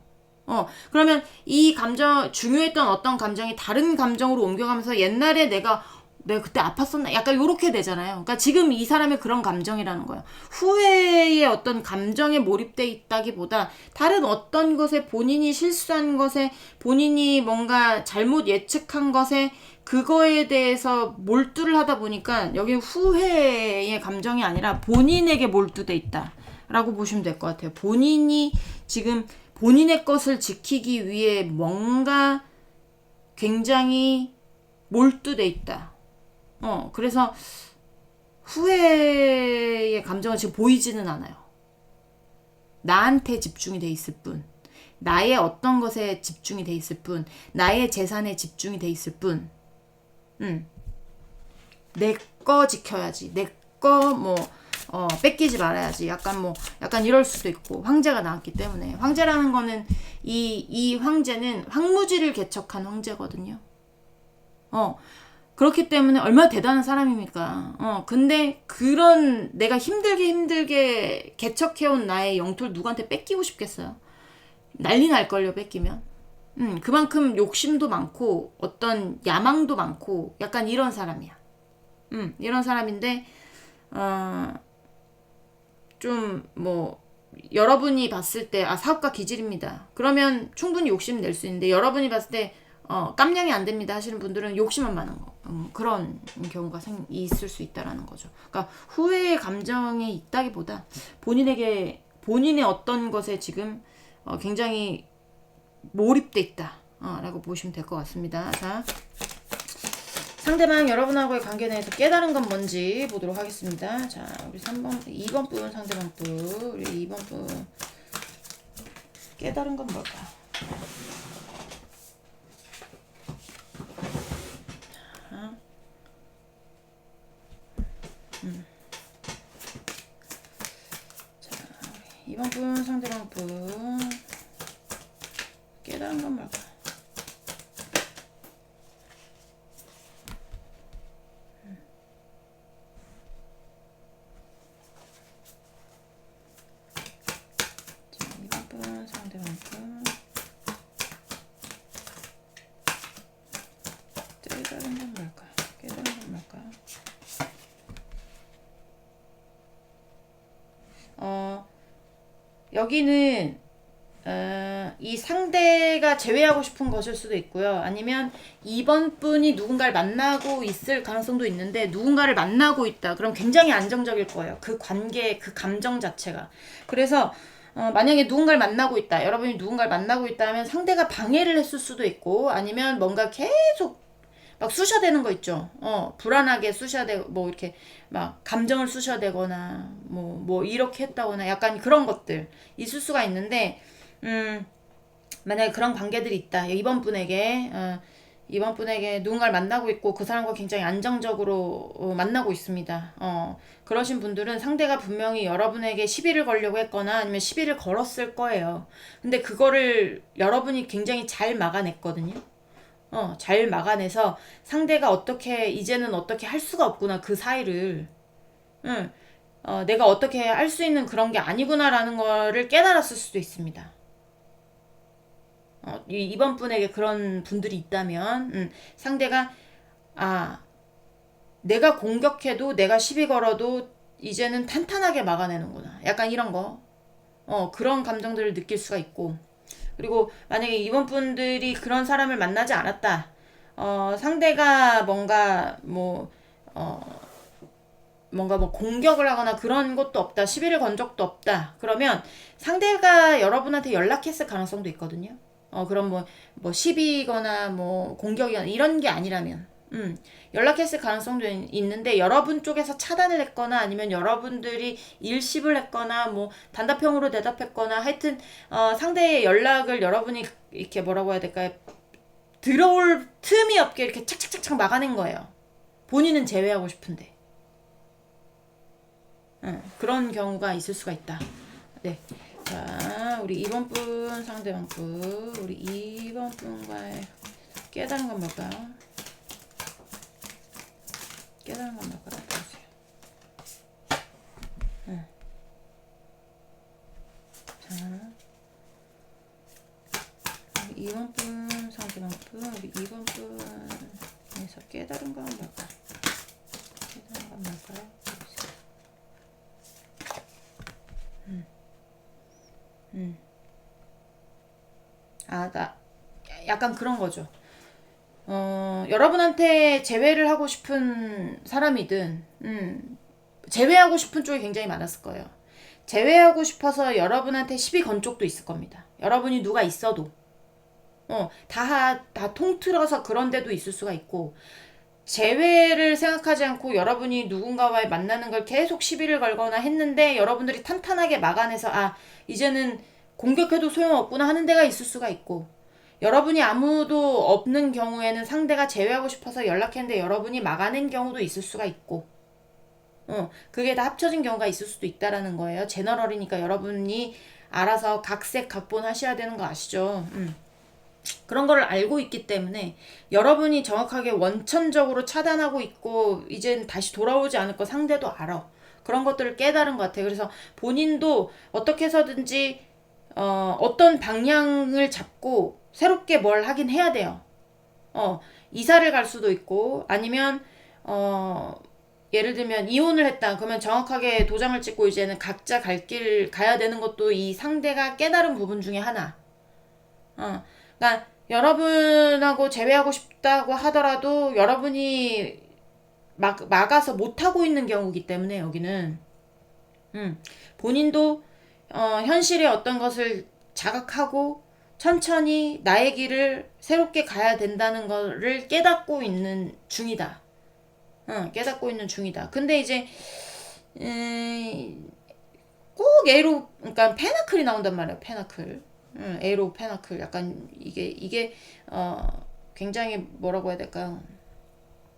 그러면 이 감정, 중요했던 어떤 감정이 다른 감정으로 옮겨가면서 옛날에 내가 그때 아팠었나? 약간 요렇게 되잖아요. 그러니까 지금 이 사람의 그런 감정이라는 거예요. 후회의 어떤 감정에 몰입돼 있다기보다 다른 어떤 것에 본인이 실수한 것에 본인이 뭔가 잘못 예측한 것에 그거에 대해서 몰두를 하다 보니까 여기 후회의 감정이 아니라 본인에게 몰두돼 있다. 라고 보시면 될 것 같아요. 본인이 지금 본인의 것을 지키기 위해 뭔가 굉장히 몰두돼 있다. 그래서 후회의 감정은 지금 보이지는 않아요. 나한테 집중이 돼 있을 뿐, 나의 어떤 것에 집중이 돼 있을 뿐, 나의 재산에 집중이 돼 있을 뿐, 내 거 지켜야지, 내 거 뺏기지 말아야지. 약간 이럴 수도 있고, 황제가 나왔기 때문에. 황제라는 거는, 이 황제는 황무지를 개척한 황제거든요. 그렇기 때문에 얼마나 대단한 사람입니까? 근데 그런 내가 힘들게 개척해온 나의 영토를 누구한테 뺏기고 싶겠어요? 난리 날걸요, 뺏기면. 그만큼 욕심도 많고, 어떤 야망도 많고, 약간 이런 사람이야. 이런 사람인데, 여러분이 봤을 때, 사업가 기질입니다. 그러면 충분히 욕심 낼 수 있는데, 여러분이 봤을 때, 깜냥이 안 됩니다 하시는 분들은 욕심만 많은 거. 그런 경우가 있을 수 있다라는 거죠. 그러니까 후회의 감정이 있다기보다 본인의 어떤 것에 지금 굉장히 몰입돼 있다. 라고 보시면 될 것 같습니다. 자, 상대방 여러분하고의 관계에 대해서 깨달은 건 뭔지 보도록 하겠습니다. 자, 우리 2번 분 상대방 분, 우리 2번 분 깨달은 건 뭘까요? 자, 2번 분 상대방 분 깨달은 건 뭘까? 자, 2번 분 상대방 분 깨달은 건 뭘까? 깨달은 건 뭘까? 여기는 이 상대가 제외하고 싶은 것일 수도 있고요. 아니면 2번 분이 누군가를 만나고 있을 가능성도 있는데 누군가를 만나고 있다. 그럼 굉장히 안정적일 거예요. 그 관계, 그 감정 자체가. 그래서 만약에 누군가를 만나고 있다. 여러분이 누군가를 만나고 있다 하면 상대가 방해를 했을 수도 있고 아니면 뭔가 계속 막 쑤셔대는 거 있죠. 불안하게 쑤셔대고, 이렇게, 막, 감정을 쑤셔대거나, 이렇게 했다거나, 약간 그런 것들 있을 수가 있는데, 만약에 그런 관계들이 있다. 이번 분에게 누군가를 만나고 있고, 그 사람과 굉장히 안정적으로 만나고 있습니다. 그러신 분들은 상대가 분명히 여러분에게 시비를 걸려고 했거나, 아니면 시비를 걸었을 거예요. 근데 그거를 여러분이 굉장히 잘 막아냈거든요. 잘 막아내서 상대가 이제는 어떻게 할 수가 없구나, 그 사이를. 내가 어떻게 할 수 있는 그런 게 아니구나라는 거를 깨달았을 수도 있습니다. 이번 분에게 그런 분들이 있다면, 상대가, 내가 공격해도 내가 시비 걸어도 이제는 탄탄하게 막아내는구나. 약간 이런 거. 그런 감정들을 느낄 수가 있고. 그리고 만약에 이번 분들이 그런 사람을 만나지 않았다. 상대가 뭔가 공격을 하거나 그런 것도 없다. 시비를 건 적도 없다. 그러면 상대가 여러분한테 연락했을 가능성도 있거든요. 그럼 시비거나 공격이거나 이런 게 아니라면. 연락했을 가능성도 있는데 여러분 쪽에서 차단을 했거나 아니면 여러분들이 일십을 했거나 단답형으로 대답했거나 하여튼 상대의 연락을 여러분이 이렇게 뭐라고 해야 될까요? 들어올 틈이 없게 이렇게 착착착착 막아낸 거예요. 본인은 제외하고 싶은데. 그런 경우가 있을 수가 있다. 네. 자, 우리 2번 분 상대방 분, 우리 2번 분과의 깨달은 건 뭘까요? 깨달은 건 뭘까요? 보세요. 자, 우리 2번 분 상대방 분, 우리 2번 분에서 깨달은 건 뭘까요? 깨달은 건 뭘까요? 보세요. 약간 그런 거죠. 여러분한테 제외를 하고 싶은 사람이든, 제외하고 싶은 쪽이 굉장히 많았을 거예요. 제외하고 싶어서 여러분한테 시비 건 쪽도 있을 겁니다. 여러분이 누가 있어도. 다 통틀어서 그런 데도 있을 수가 있고, 제외를 생각하지 않고 여러분이 누군가와의 만나는 걸 계속 시비를 걸거나 했는데 여러분들이 탄탄하게 막아내서 이제는 공격해도 소용없구나 하는 데가 있을 수가 있고, 여러분이 아무도 없는 경우에는 상대가 제외하고 싶어서 연락했는데 여러분이 막아낸 경우도 있을 수가 있고, 그게 다 합쳐진 경우가 있을 수도 있다라는 거예요. 제너럴이니까 여러분이 알아서 각색 각본 하셔야 되는 거 아시죠? 그런 거를 알고 있기 때문에 여러분이 정확하게 원천적으로 차단하고 있고 이젠 다시 돌아오지 않을 거 상대도 알아. 그런 것들을 깨달은 것 같아요. 그래서 본인도 어떻게 해서든지 어떤 방향을 잡고 새롭게 뭘 하긴 해야 돼요. 이사를 갈 수도 있고 아니면 예를 들면 이혼을 했다. 그러면 정확하게 도장을 찍고 이제는 각자 갈 길 가야 되는 것도 이 상대가 깨달은 부분 중에 하나. 그러니까 여러분하고 제외하고 싶다고 하더라도 여러분이 막아서 못하고 있는 경우이기 때문에 여기는 본인도 현실의 어떤 것을 자각하고 천천히 나의 길을 새롭게 가야 된다는 거를 깨닫고 있는 중이다. 깨닫고 있는 중이다. 근데 이제 꼭 A로, 그러니까 페나클이 나온단 말이에요. 페나클. A로 페나클. 약간 이게 굉장히 뭐라고 해야 될까요?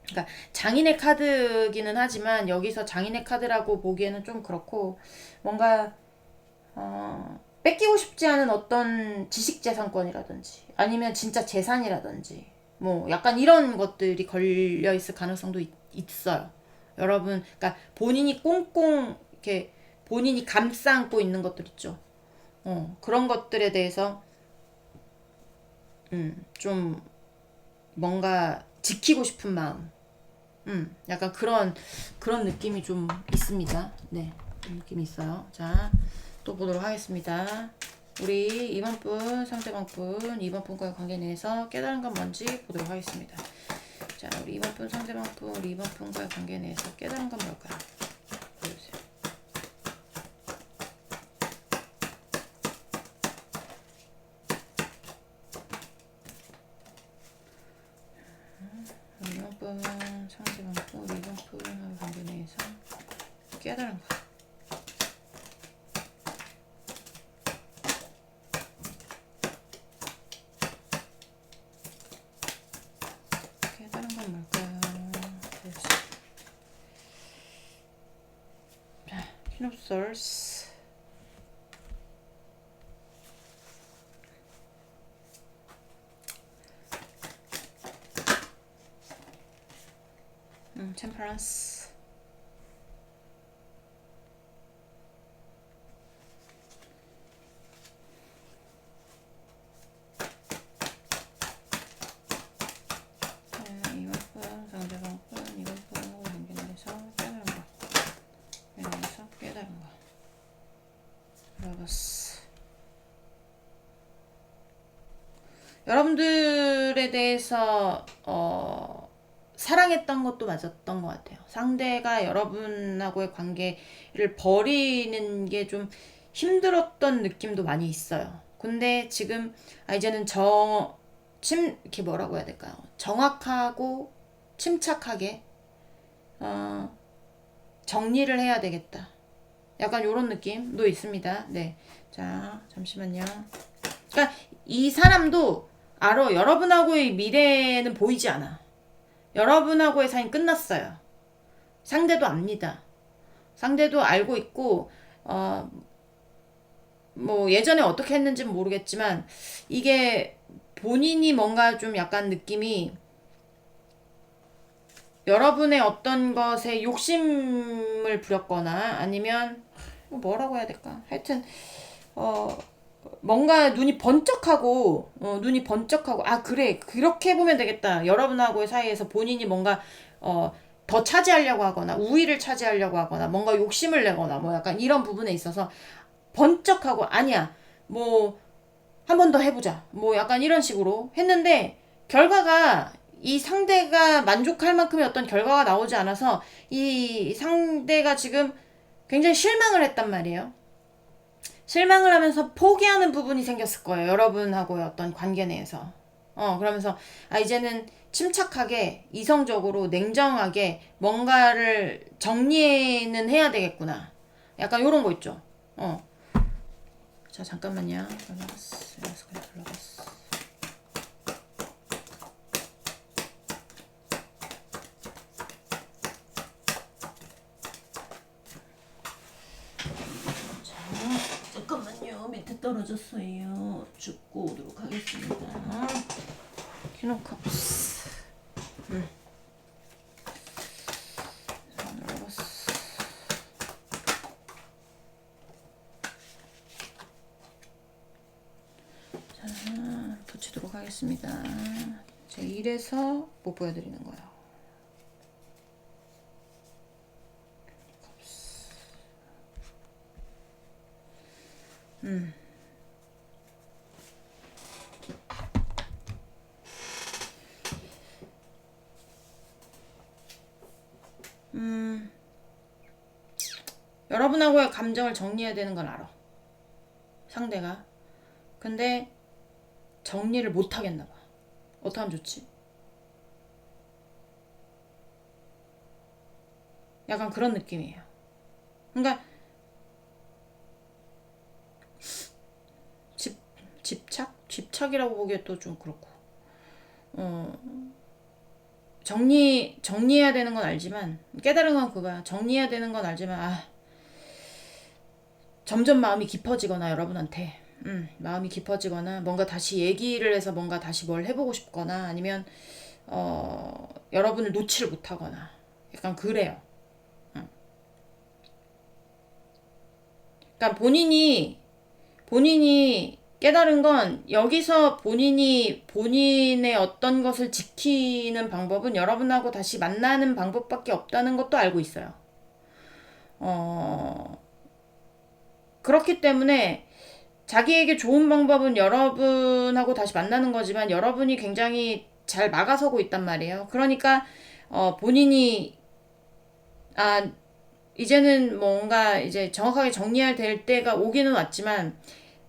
그러니까 장인의 카드기는 하지만 여기서 장인의 카드라고 보기에는 좀 그렇고, 뭔가 뺏기고 싶지 않은 어떤 지식재산권이라든지 아니면 진짜 재산이라든지 뭐 약간 이런 것들이 걸려 있을 가능성도 있어요. 여러분, 그러니까 본인이 꽁꽁 이렇게 본인이 감싸 안고 있는 것들 있죠. 그런 것들에 대해서 좀 뭔가 지키고 싶은 마음, 약간 그런 느낌이 좀 있습니다. 네, 느낌이 있어요. 자, 또 보도록 하겠습니다. 우리 2번 분, 상대방 분, 2번 분과의 관계 내에서 깨달은 건 뭔지 보도록 하겠습니다. 자, 우리 2번 분, 상대방 분, 우리 2번 분과의 관계 내에서 깨달은 건 뭘까요? 보여주세요. 우리 2번 분, 상대방 분, 우리 2번 분과의 관계 내에서 깨달은 거. Queen of Swords. Temperance. 이것뿐 상대방뿐 이것뿐 연결해서 깨달은 거. 연결해서 깨달은 거. 러버스. 여러분들에 대해서 사랑했던 것도 맞았던 것 같아요. 상대가 여러분하고의 관계를 버리는 게 좀 힘들었던 느낌도 많이 있어요. 근데 지금 이제는 이렇게 뭐라고 해야 될까요? 정확하고 침착하게 정리를 해야 되겠다. 약간 이런 느낌도 있습니다. 네, 자 잠시만요. 그러니까 이 사람도 알아. 여러분하고의 미래는 보이지 않아. 여러분하고의 사이는 끝났어요. 상대도 압니다. 상대도 알고 있고, 뭐 예전에 어떻게 했는지는 모르겠지만 이게 본인이 뭔가 좀 약간 느낌이 여러분의 어떤 것에 욕심을 부렸거나 아니면 뭐라고 해야 될까? 하여튼 뭔가 눈이 번쩍하고 아 그래 그렇게 보면 되겠다. 여러분하고의 사이에서 본인이 뭔가 더 차지하려고 하거나 우위를 차지하려고 하거나 뭔가 욕심을 내거나 뭐 약간 이런 부분에 있어서 번쩍하고 아니야 뭐 한 번 더 해보자 뭐 약간 이런 식으로 했는데 결과가 이 상대가 만족할 만큼의 어떤 결과가 나오지 않아서 이 상대가 지금 굉장히 실망을 했단 말이에요. 실망을 하면서 포기하는 부분이 생겼을 거예요. 여러분하고의 어떤 관계 내에서. 그러면서, 아, 이제는 침착하게, 이성적으로, 냉정하게 뭔가를 정리는 해야 되겠구나. 약간 요런 거 있죠. 자, 잠깐만요. 올라갔어. 그냥 올라갔어. 잠깐만요. 밑에 떨어졌어요. 줍고 오도록 하겠습니다. 키노캅스. 자, 붙이도록 하겠습니다. 제 1에서 못 보여드리는 거예요. 여러분하고의 감정을 정리해야 되는 건 알아. 상대가. 근데 정리를 못 하겠나 봐. 어떻게 하면 좋지? 약간 그런 느낌이에요. 그러니까 집착이라고 보기에 또 좀 그렇고. 정리해야 되는 건 알지만 깨달은 건 그거야. 정리해야 되는 건 알지만 점점 마음이 깊어지거나 여러분한테 마음이 깊어지거나 뭔가 다시 얘기를 해서 뭔가 다시 뭘 해보고 싶거나 아니면 여러분을 놓지를 못하거나 약간 그래요. 그러니까 본인이 깨달은 건 여기서 본인의 어떤 것을 지키는 방법은 여러분하고 다시 만나는 방법밖에 없다는 것도 알고 있어요. 그렇기 때문에 자기에게 좋은 방법은 여러분하고 다시 만나는 거지만 여러분이 굉장히 잘 막아서고 있단 말이에요. 그러니까 본인이 이제는 뭔가 이제 정확하게 정리할 될 때가 오기는 왔지만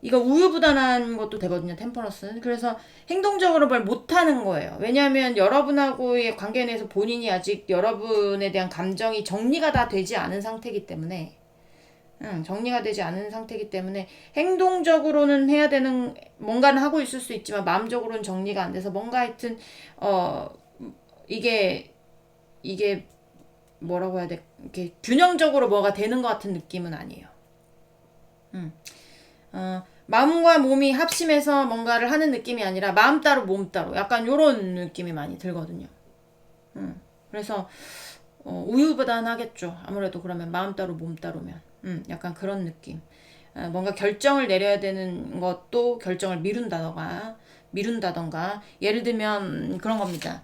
이거 우유부단한 것도 되거든요. 템퍼런스는. 그래서 행동적으로 뭘 못하는 거예요. 왜냐하면 여러분하고의 관계에 대해서 본인이 아직 여러분에 대한 감정이 정리가 다 되지 않은 상태이기 때문에 정리가 되지 않은 상태이기 때문에 행동적으로는 해야 되는 뭔가는 하고 있을 수 있지만 마음적으로는 정리가 안 돼서 뭔가 하여튼 이게 뭐라고 해야 돼? 이렇게 균형적으로 뭐가 되는 것 같은 느낌은 아니에요. 마음과 몸이 합심해서 뭔가를 하는 느낌이 아니라 마음 따로 몸 따로 약간 요런 느낌이 많이 들거든요. 그래서 우유부단하겠죠. 아무래도 그러면 마음 따로 몸 따로면 약간 그런 느낌. 뭔가 결정을 내려야 되는 것도 결정을 미룬다던가 예를 들면 그런 겁니다.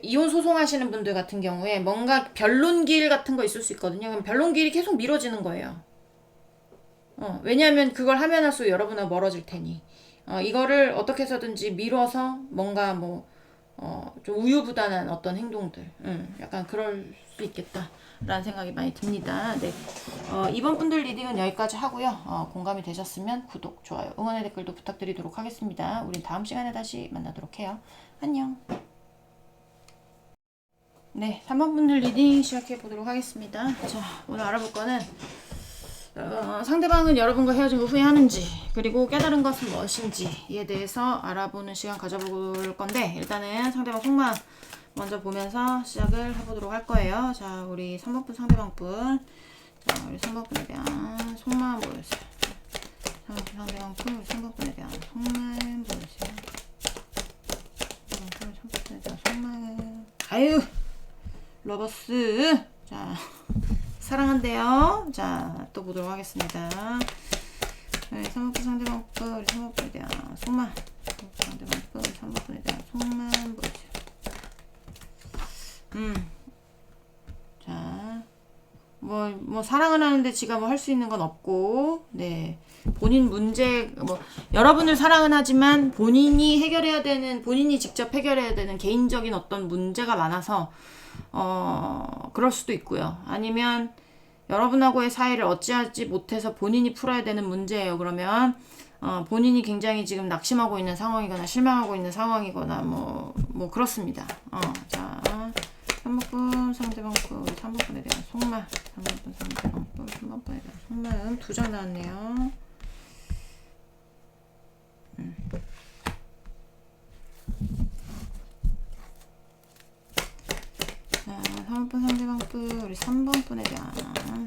이혼 소송하시는 분들 같은 경우에 뭔가 변론길 같은 거 있을 수 있거든요. 그럼 변론길이 계속 미뤄지는 거예요. 왜냐하면 그걸 하면 할수록 여러분하고 멀어질 테니. 이거를 어떻게 해서든지 미뤄서 뭔가 좀 우유부단한 어떤 행동들. 약간 그럴 수 있겠다라는 생각이 많이 듭니다. 네. 이번 분들 리딩은 여기까지 하고요. 공감이 되셨으면 구독, 좋아요, 응원의 댓글도 부탁드리도록 하겠습니다. 우린 다음 시간에 다시 만나도록 해요. 안녕. 네, 3번 분들 리딩 시작해 보도록 하겠습니다. 자, 오늘 알아볼 거는 상대방은 여러분과 헤어진 거 후회하는지 그리고 깨달은 것은 무엇인지에 대해서 알아보는 시간 가져볼 건데 일단은 상대방 속마음 먼저 보면서 시작을 해보도록 할 거예요. 자, 우리 3번분 상대방분. 자, 우리 3번분에 대한 속마음 보여주세요. 3번분 상대방분, 우리 3번분에 대한 속마음 보여주세요. 3번분에 대한 속마음. 아유, 러버스. 자, 사랑한대요. 자, 또 보도록 하겠습니다. 네, 3번분 상대방분, 우리 3번분에 대한 속마음. 상대방분, 우리 3번분에 대한 속마음 보여주세요. 자, 뭐 사랑을 하는데 지가 뭐 할 수 있는 건 없고, 네, 본인 문제, 여러분을 사랑은 하지만 본인이 직접 해결해야 되는 개인적인 어떤 문제가 많아서, 그럴 수도 있고요. 아니면 여러분하고의 사이를 어찌하지 못해서 본인이 풀어야 되는 문제예요. 그러면 본인이 굉장히 지금 낙심하고 있는 상황이거나 실망하고 있는 상황이거나 뭐 그렇습니다. 자, 3번분 상대방분, 우리 3번분에 대한 속마음. 3번분 상대방분, 3번분에 대한 속마음. 2장 나왔네요. 자, 3번분 상대방분, 우리 3번분에 대한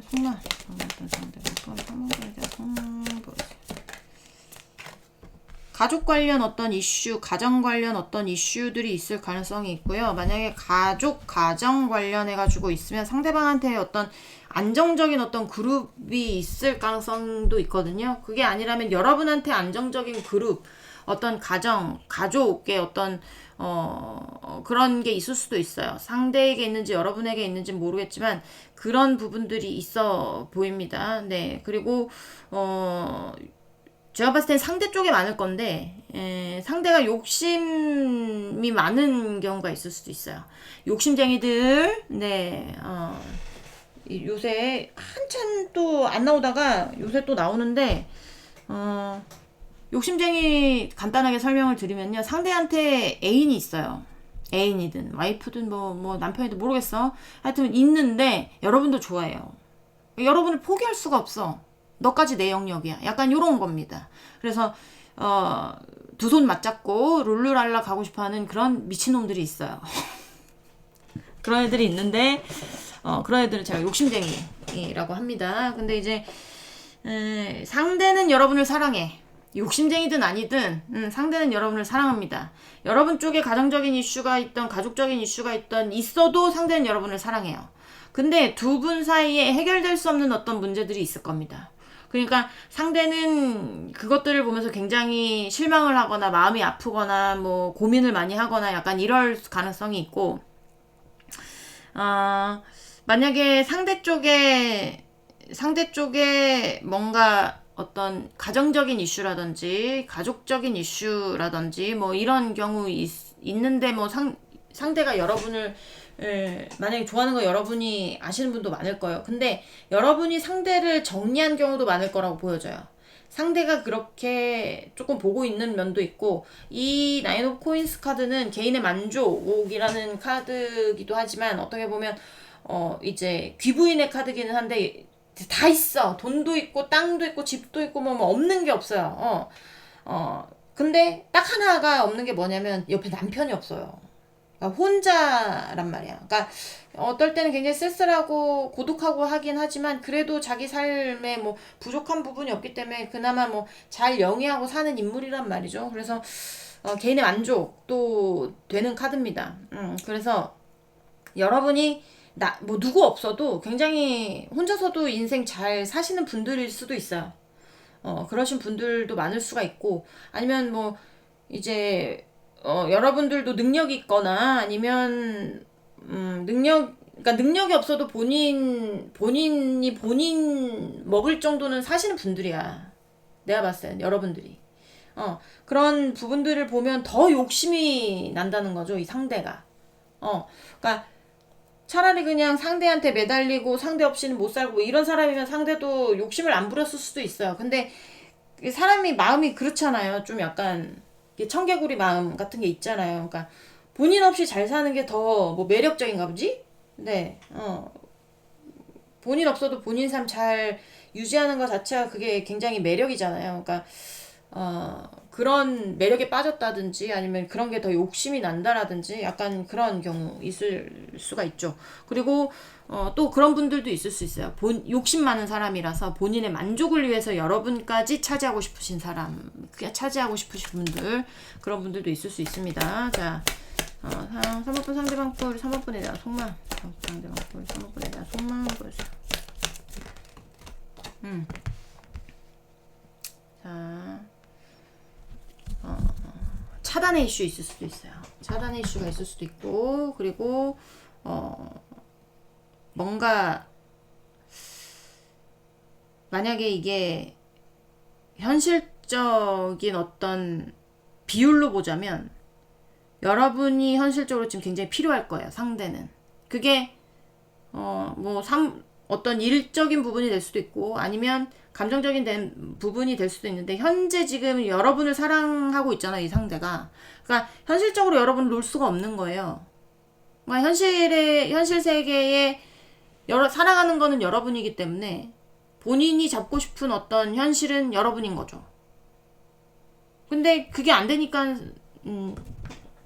속마음. 3번분 상대방분, 3번분에 대한 속마음 보여주세요. 가족 관련 어떤 이슈, 가정 관련 어떤 이슈들이 있을 가능성이 있고요. 만약에 가정 관련해가지고 있으면 상대방한테 어떤 안정적인 어떤 그룹이 있을 가능성도 있거든요. 그게 아니라면 여러분한테 안정적인 그룹, 어떤 가족의 어떤 그런 게 있을 수도 있어요. 상대에게 있는지 여러분에게 있는지 모르겠지만 그런 부분들이 있어 보입니다. 네, 그리고 제가 봤을 땐 상대 쪽에 많을 건데 상대가 욕심이 많은 경우가 있을 수도 있어요. 욕심쟁이들, 네, 요새 한참 또 안 나오다가 요새 또 나오는데 욕심쟁이 간단하게 설명을 드리면요. 상대한테 애인이 있어요. 애인이든 와이프든 뭐 남편이든 모르겠어. 하여튼 있는데 여러분도 좋아해요. 여러분을 포기할 수가 없어. 너까지 내 영역이야. 약간 요런 겁니다. 그래서 두 손 맞잡고 룰루랄라 가고 싶어하는 그런 미친놈들이 있어요. 그런 애들이 있는데 그런 애들은 제가 욕심쟁이라고 합니다. 근데 이제 상대는 여러분을 사랑해. 욕심쟁이든 아니든 상대는 여러분을 사랑합니다. 여러분 쪽에 가정적인 이슈가 있던 가족적인 이슈가 있던 있어도 상대는 여러분을 사랑해요. 근데 두 분 사이에 해결될 수 없는 어떤 문제들이 있을 겁니다. 그러니까 상대는 그것들을 보면서 굉장히 실망을 하거나 마음이 아프거나 뭐 고민을 많이 하거나 약간 이럴 가능성이 있고 만약에 상대 쪽에 뭔가 어떤 가정적인 이슈라든지 가족적인 이슈라든지 뭐 이런 경우 있는데 뭐 상대가 여러분을 만약에 좋아하는 거 여러분이 아시는 분도 많을 거예요. 근데 여러분이 상대를 정리한 경우도 많을 거라고 보여져요. 상대가 그렇게 조금 보고 있는 면도 있고 이 나인 오브 코인스 카드는 개인의 만족이라는 카드기도 하지만 어떻게 보면 이제 귀부인의 카드기는 한데 다 있어. 돈도 있고 땅도 있고 집도 있고 뭐 없는 게 없어요. 근데 딱 하나가 없는 게 뭐냐면 옆에 남편이 없어요. 그러니까 혼자란 말이야. 그러니까 어떨 때는 굉장히 쓸쓸하고 고독하고 하긴 하지만 그래도 자기 삶에 뭐 부족한 부분이 없기 때문에 그나마 뭐 잘 영위하고 사는 인물이란 말이죠. 그래서 개인의 만족도 되는 카드입니다. 그래서 여러분이 뭐 누구 없어도 굉장히 혼자서도 인생 잘 사시는 분들일 수도 있어요. 그러신 분들도 많을 수가 있고 아니면 뭐 이제 여러분들도 능력이 있거나 아니면 그러니까 능력이 없어도 본인이 본인 먹을 정도는 사시는 분들이야. 내가 봤을 땐 여러분들이. 그런 부분들을 보면 더 욕심이 난다는 거죠, 이 상대가. 그러니까 차라리 그냥 상대한테 매달리고 상대 없이는 못 살고 뭐 이런 사람이면 상대도 욕심을 안 부렸을 수도 있어요. 근데 사람이 마음이 그렇잖아요. 좀 약간 청개구리 마음 같은 게 있잖아요. 그러니까 본인 없이 잘 사는 게 더 뭐 매력적인가 보지? 네. 본인 없어도 본인 삶 잘 유지하는 것 자체가 그게 굉장히 매력이잖아요. 그러니까 그런 매력에 빠졌다든지 아니면 그런 게 더 욕심이 난다라든지 약간 그런 경우 있을 수가 있죠. 그리고 또 그런 분들도 있을 수 있어요. 욕심 많은 사람이라서 본인의 만족을 위해서 여러분까지 차지하고 싶으신 사람, 그냥 차지하고 싶으신 분들, 그런 분들도 있을 수 있습니다. 자, 3번분 상대방 뿔, 3번분에 대한 속마음, 상대방 뿔, 3번분에 대한 속마음 보여주세요. 자, 차단의 이슈 있을 수도 있어요. 차단의 이슈가 있을 수도 있고, 그리고 뭔가 만약에 이게 현실적인 어떤 비율로 보자면 여러분이 현실적으로 지금 굉장히 필요할 거예요. 상대는. 그게 어떤 일적인 부분이 될 수도 있고 아니면 감정적인 부분이 될 수도 있는데 현재 지금 여러분을 사랑하고 있잖아요. 이 상대가. 그러니까 현실적으로 여러분을 놓을 수가 없는 거예요. 그러니까 현실 세계에 살아가는 거는 여러분이기 때문에 본인이 잡고 싶은 어떤 현실은 여러분인 거죠. 근데 그게 안 되니까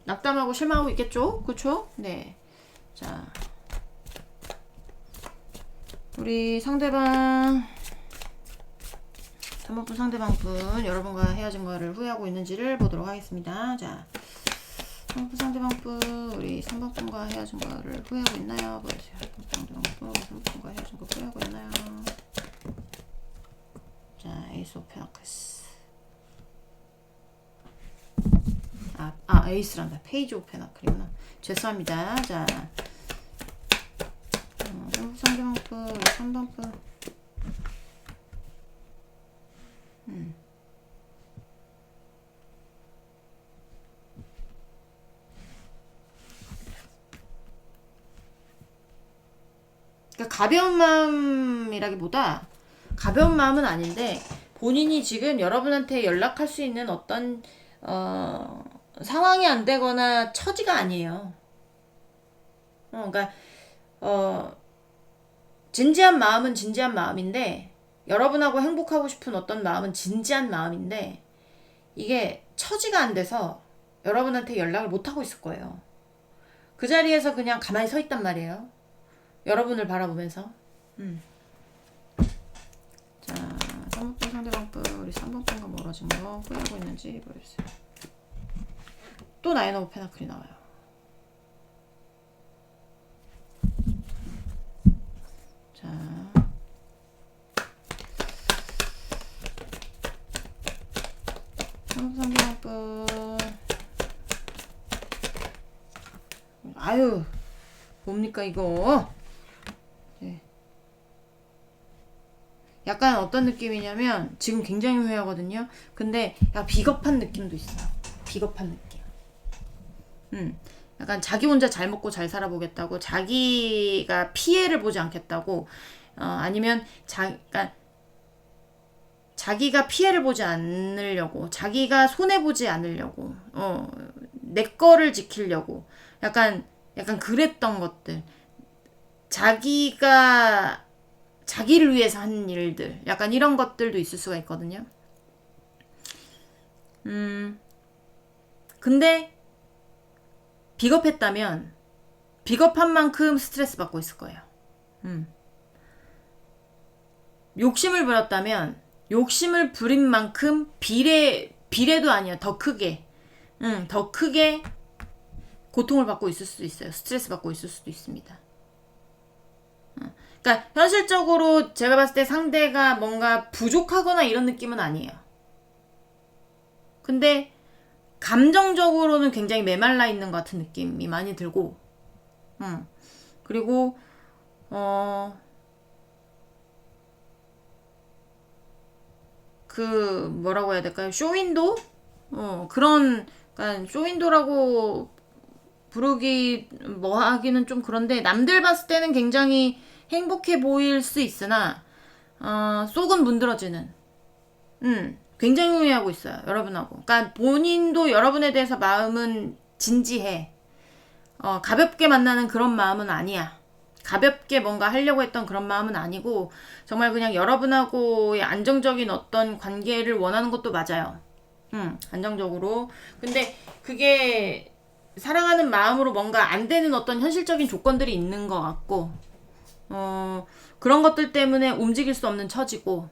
낙담하고 실망하고 있겠죠? 그쵸? 네. 자, 우리 상대방 3번분 상대방분 여러분과 헤어진 거를 후회하고 있는지를 보도록 하겠습니다. 자, 3번분 상대방분 우리 3번분과 헤어진 거를 후회하고 있나요? 보여주세요. 3번분 3번분과 헤어진 거 후회하고 있나요? 자, 에이스 오브 페나클스. 에이스란다. 페이지 오브 페나클이구나. 죄송합니다. 자, 상대방분 3번분 그러니까 가벼운 마음이라기보다 가벼운 마음은 아닌데 본인이 지금 여러분한테 연락할 수 있는 어떤 상황이 안 되거나 처지가 아니에요. 그러니까 진지한 마음은 진지한 마음인데 여러분하고 행복하고 싶은 어떤 마음은 진지한 마음인데 이게 처지가 안 돼서 여러분한테 연락을 못 하고 있을 거예요. 그 자리에서 그냥 가만히 서 있단 말이에요. 여러분을 바라보면서. 자, 3번분 상대방분 우리 3번분과 멀어진 거 후회하고 있는지 보여주세요. 또 나인 오브 페나클이 나와요. 자, 상대방분 아유 뭡니까 이거. 네. 약간 어떤 느낌이냐면 지금 굉장히 후회하거든요. 근데 약간 비겁한 느낌도 있어요. 비겁한 느낌. 약간 자기 혼자 잘 먹고 잘 살아보겠다고, 자기가 피해를 보지 않겠다고, 아니면 그러니까 자기가 피해를 보지 않으려고, 자기가 손해 보지 않으려고, 내 거를 지키려고, 약간 그랬던 것들, 자기가 자기를 위해서 한 일들, 약간 이런 것들도 있을 수가 있거든요. 근데 비겁했다면 비겁한 만큼 스트레스 받고 있을 거예요. 욕심을 부렸다면 욕심을 부린 만큼 비례도 아니야. 더 크게 고통을 받고 있을 수도 있어요. 스트레스 받고 있을 수도 있습니다. 그러니까 현실적으로 제가 봤을 때 상대가 뭔가 부족하거나 이런 느낌은 아니에요. 근데 감정적으로는 굉장히 메말라 있는 것 같은 느낌이 많이 들고, 그리고 그 뭐라고 해야 될까요? 쇼윈도? 그런, 그러니까 쇼윈도라고 부르기 뭐 하기는 좀 그런데 남들 봤을 때는 굉장히 행복해 보일 수 있으나 속은 문드러지는, 굉장히 후회하고 있어요. 여러분하고. 그러니까 본인도 여러분에 대해서 마음은 진지해. 가볍게 만나는 그런 마음은 아니야. 가볍게 뭔가 하려고 했던 그런 마음은 아니고 정말 그냥 여러분하고의 안정적인 어떤 관계를 원하는 것도 맞아요. 안정적으로. 근데 그게 사랑하는 마음으로 뭔가 안 되는 어떤 현실적인 조건들이 있는 것 같고, 그런 것들 때문에 움직일 수 없는 처지고,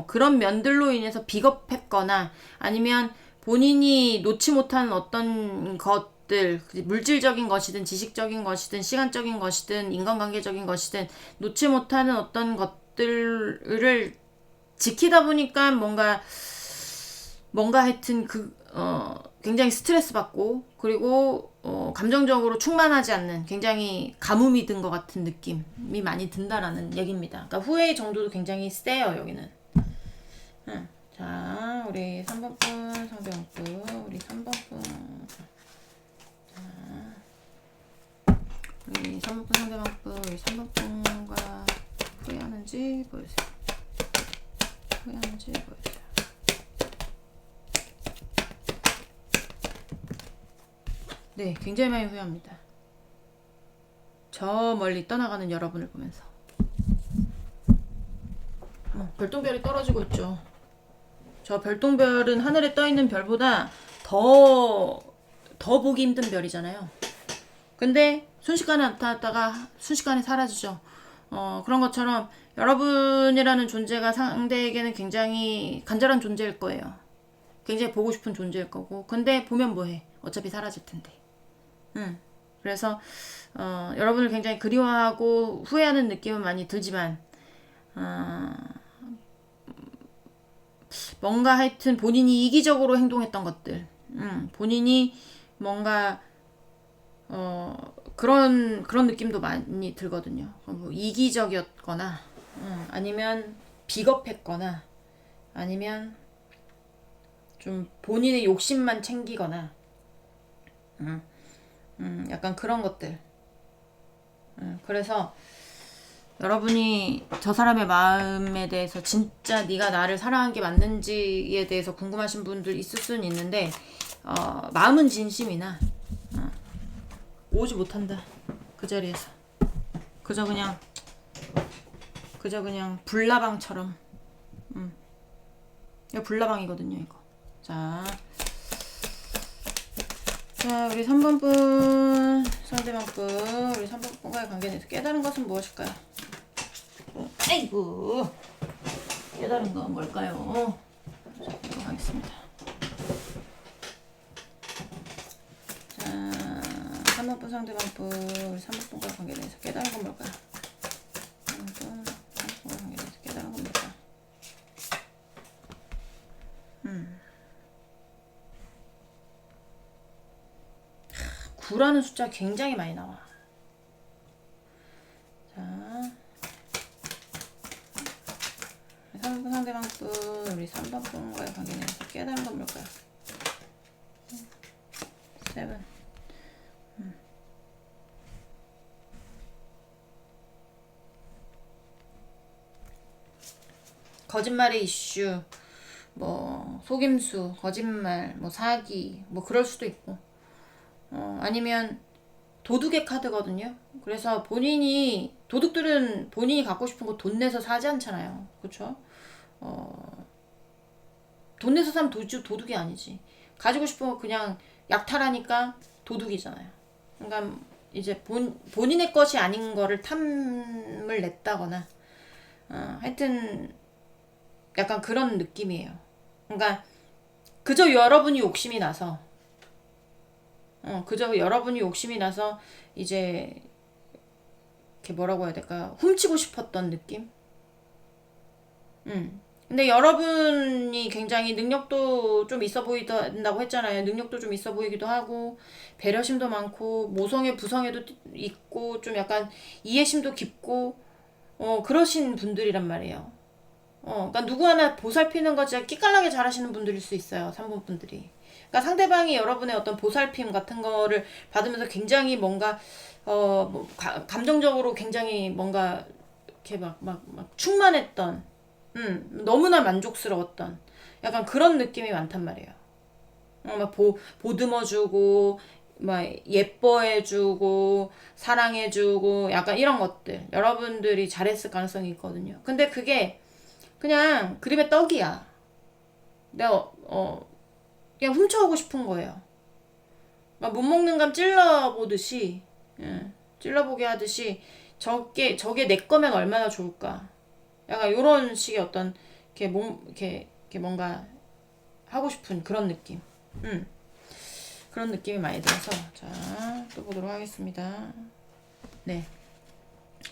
그런 면들로 인해서 비겁했거나 아니면 본인이 놓지 못하는 어떤 것들, 물질적인 것이든 지식적인 것이든 시간적인 것이든 인간관계적인 것이든 놓지 못하는 어떤 것들을 지키다 보니까 뭔가 하여튼 굉장히 스트레스 받고 그리고 감정적으로 충만하지 않는 굉장히 가뭄이 든 것 같은 느낌이 많이 든다라는 얘기입니다. 그러니까 후회의 정도도 굉장히 세요 여기는. 자 우리 3번분 상대방분 우리 3번분 우리 3번분 상대방분 우리 3번분과 후회하는지 보여주세요. 후회하는지 보여주세요. 네, 굉장히 많이 후회합니다. 저 멀리 떠나가는 여러분을 보면서. 별똥별이 떨어지고 있죠. 저 별똥별은 하늘에 떠있는 별보다 더 보기 힘든 별이잖아요. 근데 순식간에 나타났다가 순식간에 사라지죠. 그런 것처럼 여러분이라는 존재가 상대에게는 굉장히 간절한 존재일 거예요. 굉장히 보고 싶은 존재일 거고. 근데 보면 뭐해. 어차피 사라질 텐데. 그래서 여러분을 굉장히 그리워하고 후회하는 느낌은 많이 들지만 뭔가 하여튼 본인이 이기적으로 행동했던 것들 본인이 뭔가 그런 느낌도 많이 들거든요. 뭐 이기적이었거나 아니면 비겁했거나 아니면 좀 본인의 욕심만 챙기거나 약간 그런 것들. 그래서 여러분이 저 사람의 마음에 대해서 진짜 네가 나를 사랑한 게 맞는지에 대해서 궁금하신 분들 있을 수는 있는데 마음은 진심이나 오지 못한다. 그 자리에서 그저 그냥 불나방처럼 이거 불나방이거든요 이거. 자 우리 3번분 상대방분 우리 3번분과의 관계에 대해서 깨달은 것은 무엇일까요? 아이고 깨달은 건 뭘까요? 자, 하겠습니다. 자 3번분 상대방분 우리 3번분과의 관계에 대해서 깨달은 건 뭘까요? 3번분 3번분과의 관계에 대해서 깨달은 건 뭘까요? 9라는 숫자 굉장히 많이 나와. 자, 3번 상대방분, 우리 3번분과의 관계에 대해서 깨달은 건 뭘까요? 7. 거짓말의 이슈, 뭐 속임수, 거짓말, 뭐 사기, 뭐 그럴 수도 있고. 아니면 도둑의 카드거든요. 그래서 도둑들은 본인이 갖고 싶은 거 돈 내서 사지 않잖아요. 그쵸? 돈 내서 사면 도둑이 아니지. 가지고 싶은 거 그냥 약탈하니까 도둑이잖아요. 그러니까 이제 본인의 것이 아닌 거를 탐을 냈다거나, 하여튼 약간 그런 느낌이에요. 그러니까 그저 여러분이 욕심이 나서 이제 이렇게 뭐라고 해야 될까 훔치고 싶었던 느낌. 근데 여러분이 굉장히 능력도 좀 있어 보인다고 했잖아요. 능력도 좀 있어 보이기도 하고 배려심도 많고 모성애 부성애도 있고 좀 약간 이해심도 깊고 그러신 분들이란 말이에요. 그러니까 누구 하나 보살피는 거 진짜 끼깔나게 잘하시는 분들일 수 있어요. 3번 분들이. 그러니까 상대방이 여러분의 어떤 보살핌 같은 거를 받으면서 굉장히 뭔가 뭐 감정적으로 굉장히 뭔가 이렇게 막 충만했던 너무나 만족스러웠던 약간 그런 느낌이 많단 말이에요. 막 보듬어주고 뭐 예뻐해주고 사랑해주고 약간 이런 것들 여러분들이 잘했을 가능성이 있거든요. 근데 그게 그냥 그림의 떡이야. 내가 그냥 훔쳐오고 싶은 거예요. 못 먹는 감 찔러보듯이, 찔러보게 하듯이 저게 내 거면 얼마나 좋을까. 약간 요런 식의 어떤 이렇게 뭔가 하고 싶은 그런 느낌. 그런 느낌이 많이 들어서 자, 또 보도록 하겠습니다. 네,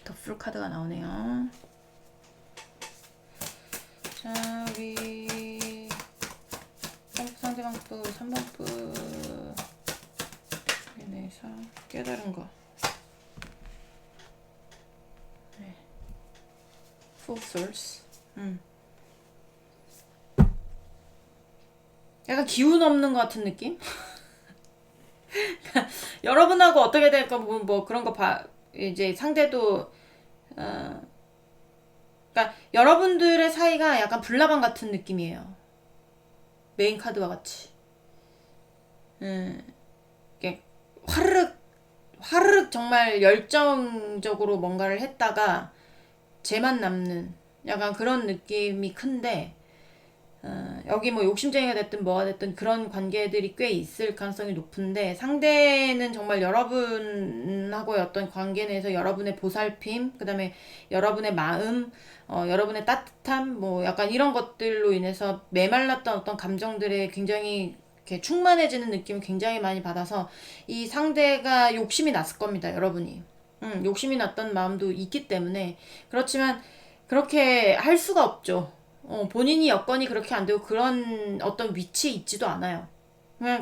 덕풀 카드가 나오네요. 자, 우리 상대방부 3번부 대해서 깨달은 거. 네. Full source. 약간 기운 없는 것 같은 느낌? 여러분하고 어떻게 될까 뭐 그런 거 이제 상대도 그러니까 여러분들의 사이가 약간 불나방 같은 느낌이에요. 메인 카드와 같이. 이게 화르륵 정말 열정적으로 뭔가를 했다가 쟤만 남는 약간 그런 느낌이 큰데 여기 뭐 욕심쟁이가 됐든 뭐가 됐든 그런 관계들이 꽤 있을 가능성이 높은데 상대는 정말 여러분하고의 어떤 관계 내에서 여러분의 보살핌, 그 다음에 여러분의 마음, 여러분의 따뜻함, 뭐 약간 이런 것들로 인해서 메말랐던 어떤 감정들에 굉장히 이렇게 충만해지는 느낌을 굉장히 많이 받아서 이 상대가 욕심이 났을 겁니다, 여러분이. 욕심이 났던 마음도 있기 때문에 그렇지만 그렇게 할 수가 없죠. 본인이 여건이 그렇게 안 되고 그런 어떤 위치에 있지도 않아요.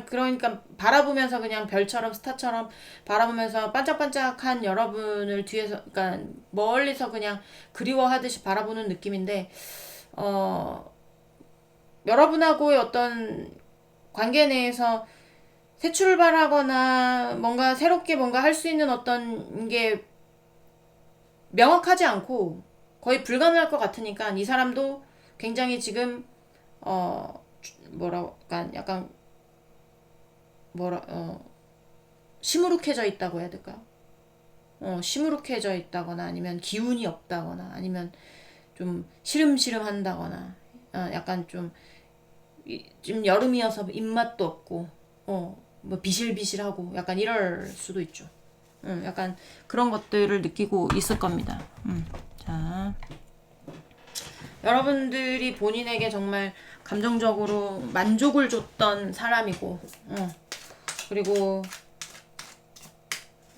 그러니까 바라보면서 그냥 별처럼 스타처럼 바라보면서 반짝반짝한 여러분을 뒤에서 그러니까 멀리서 그냥 그리워하듯이 바라보는 느낌인데 여러분하고의 어떤 관계 내에서 새 출발하거나 뭔가 새롭게 뭔가 할 수 있는 어떤 게 명확하지 않고 거의 불가능할 것 같으니까 이 사람도 굉장히 지금 뭐라고 약간 시무룩해져 있다고 해야 될까요? 시무룩해져 있다거나 아니면 기운이 없다거나 아니면 좀 시름시름 한다거나 약간 좀 여름이어서 입맛도 없고 뭐 비실비실하고 약간 이럴 수도 있죠. 약간 그런 것들을 느끼고 있을 겁니다. 자, 여러분들이 본인에게 정말 감정적으로 만족을 줬던 사람이고, 그리고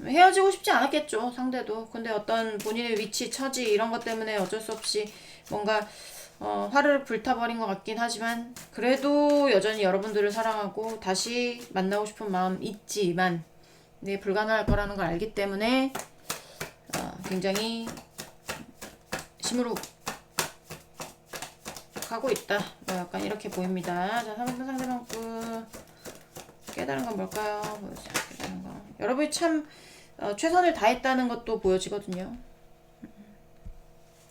헤어지고 싶지 않았겠죠, 상대도. 근데 어떤 본인의 위치, 처지 이런 것 때문에 어쩔 수 없이 뭔가 화를 불타버린 것 같긴 하지만 그래도 여전히 여러분들을 사랑하고 다시 만나고 싶은 마음 있지만 네, 불가능할 거라는 걸 알기 때문에 굉장히 시무룩 하고 있다. 뭐 약간 이렇게 보입니다. 자, 상대방 깨달은 건 뭘까요? 깨달은 거. 여러분이 참 최선을 다했다는 것도 보여지거든요.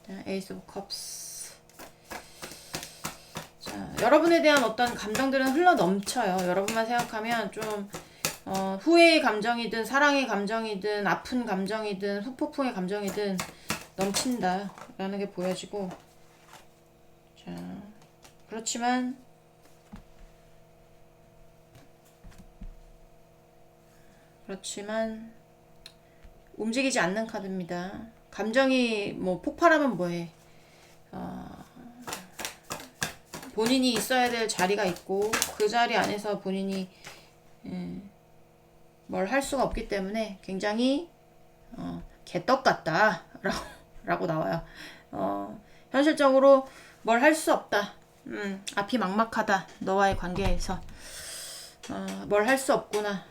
자, 에이스 오브 컵스. 자, 여러분에 대한 어떤 감정들은 흘러 넘쳐요. 여러분만 생각하면 좀 후회의 감정이든 사랑의 감정이든 아픈 감정이든 후폭풍의 감정이든 넘친다 라는 게 보여지고, 자, 그렇지만 움직이지 않는 카드입니다. 감정이 뭐 폭발하면 뭐해. 본인이 있어야 될 자리가 있고 그 자리 안에서 본인이 뭘 할 수가 없기 때문에 굉장히 개떡 같다 라고 나와요. 현실적으로 뭘 할 수 없다. 앞이 막막하다. 너와의 관계에서 뭘 할 수 없구나.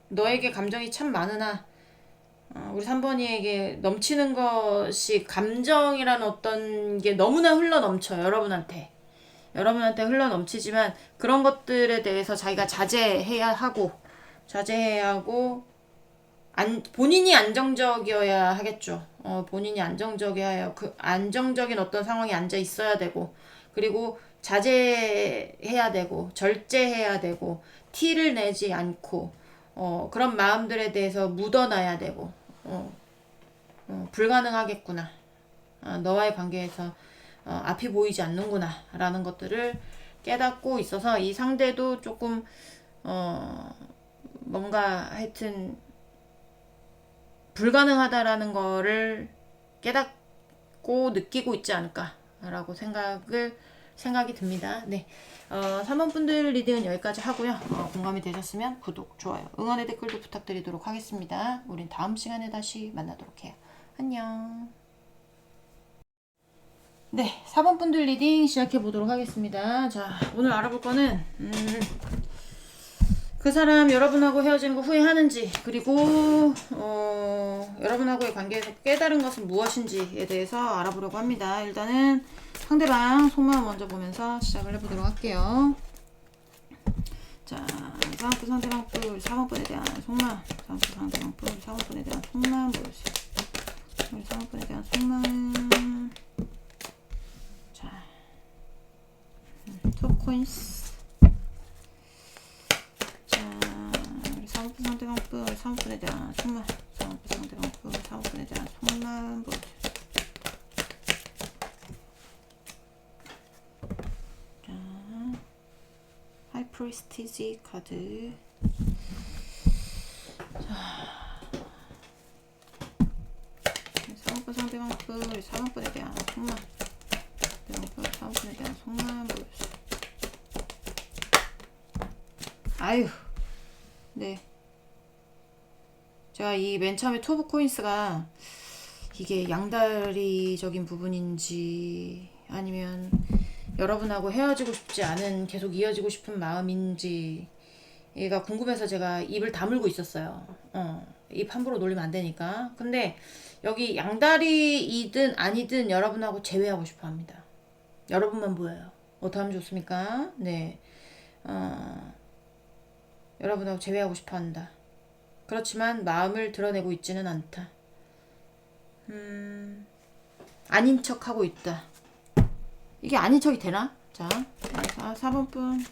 너에게 감정이 참 많으나 우리 3번이에게 넘치는 것이 감정이라는 어떤 게 너무나 흘러 넘쳐요. 여러분한테 흘러 넘치지만 그런 것들에 대해서 자기가 자제해야 하고 본인이 안정적이어야 하겠죠. 본인이 안정적이어야 해요. 그 안정적인 어떤 상황에 앉아 있어야 되고, 그리고 자제해야 되고, 절제해야 되고, 티를 내지 않고 그런 마음들에 대해서 묻어놔야 되고 불가능하겠구나. 너와의 관계에서 앞이 보이지 않는구나 라는 것들을 깨닫고 있어서 이 상대도 조금 뭔가 하여튼 불가능하다라는 거를 깨닫고 느끼고 있지 않을까라고 생각이 듭니다. 네. 3번 분들 리딩은 여기까지 하고요. 공감이 되셨으면 구독, 좋아요, 응원의 댓글도 부탁드리도록 하겠습니다. 우린 다음 시간에 다시 만나도록 해요. 안녕. 네, 4번 분들 리딩 시작해 보도록 하겠습니다. 자, 오늘 알아볼 거는 그 사람 여러분하고 헤어지는 거 후회하는지, 그리고 여러분하고의 관계에서 깨달은 것은 무엇인지에 대해서 알아보려고 합니다. 일단은 상대방 속마음 먼저 보면서 시작을 해보도록 할게요. 자, 상대방 뿔 4번분에 대한 속마음, 상대방 뿔 4번분에 대한 속마음 보여주세요. 우리 4번분에 대한 속마음. 자, 투 코인스. 자, 우리 4번분 상대방 뿔 3번분에 대한 속마음, 4번분 상대방 뿔 4번분에 대한 속마음 보여주세요. 프리스티지 카드. 자, 4번분 상대방 뿔 4번분에 대한 속마음, 4번분에 대한 속마음 보여주세요. 아유, 네. 제가 이 맨 처음에 투 오브 코인스가 이게 양다리적인 부분인지 아니면 여러분하고 헤어지고 싶지 않은, 계속 이어지고 싶은 마음인지 얘가 궁금해서 제가 입을 다물고 있었어요. 입 함부로 놀리면 안 되니까. 근데 여기 양다리이든 아니든 여러분하고 재회하고 싶어 합니다. 여러분만 보여요. 어떻게 하면 좋습니까? 네. 여러분하고 재회하고 싶어 한다. 그렇지만 마음을 드러내고 있지는 않다. 아닌 척 하고 있다. 이게 아닌 척이 되나? 자, 4번 분.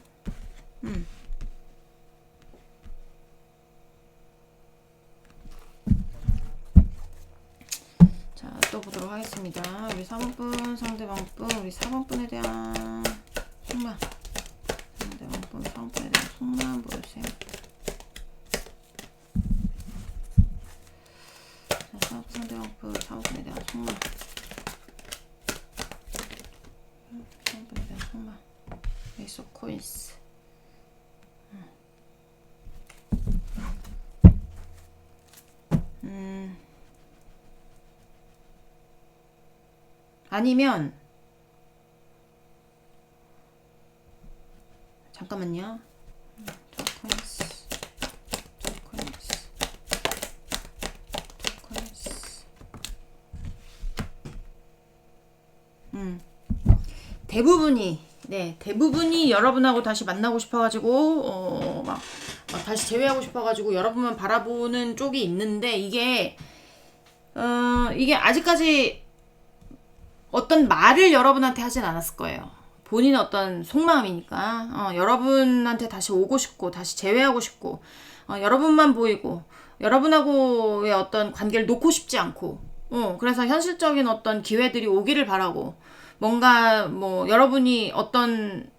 자, 또 보도록 하겠습니다. 우리 3번 분, 상대방 분, 우리 4번 분에 대한 속마음. 상대방 분, 4번 분에 대한 속마음 보여주세요. 자, 상대방 분, 4번 분에 대한 속마음. 에이스 오브 코인스. 아니면 잠깐만요. 투 코인스. 대부분이 여러분하고 다시 만나고 싶어가지고 막 다시 재회하고 싶어가지고 여러분만 바라보는 쪽이 있는데 이게 아직까지 어떤 말을 여러분한테 하진 않았을 거예요. 본인의 어떤 속마음이니까 여러분한테 다시 오고 싶고 다시 재회하고 싶고 여러분만 보이고 여러분하고의 어떤 관계를 놓고 싶지 않고 그래서 현실적인 어떤 기회들이 오기를 바라고, 뭔가 뭐 여러분이 어떤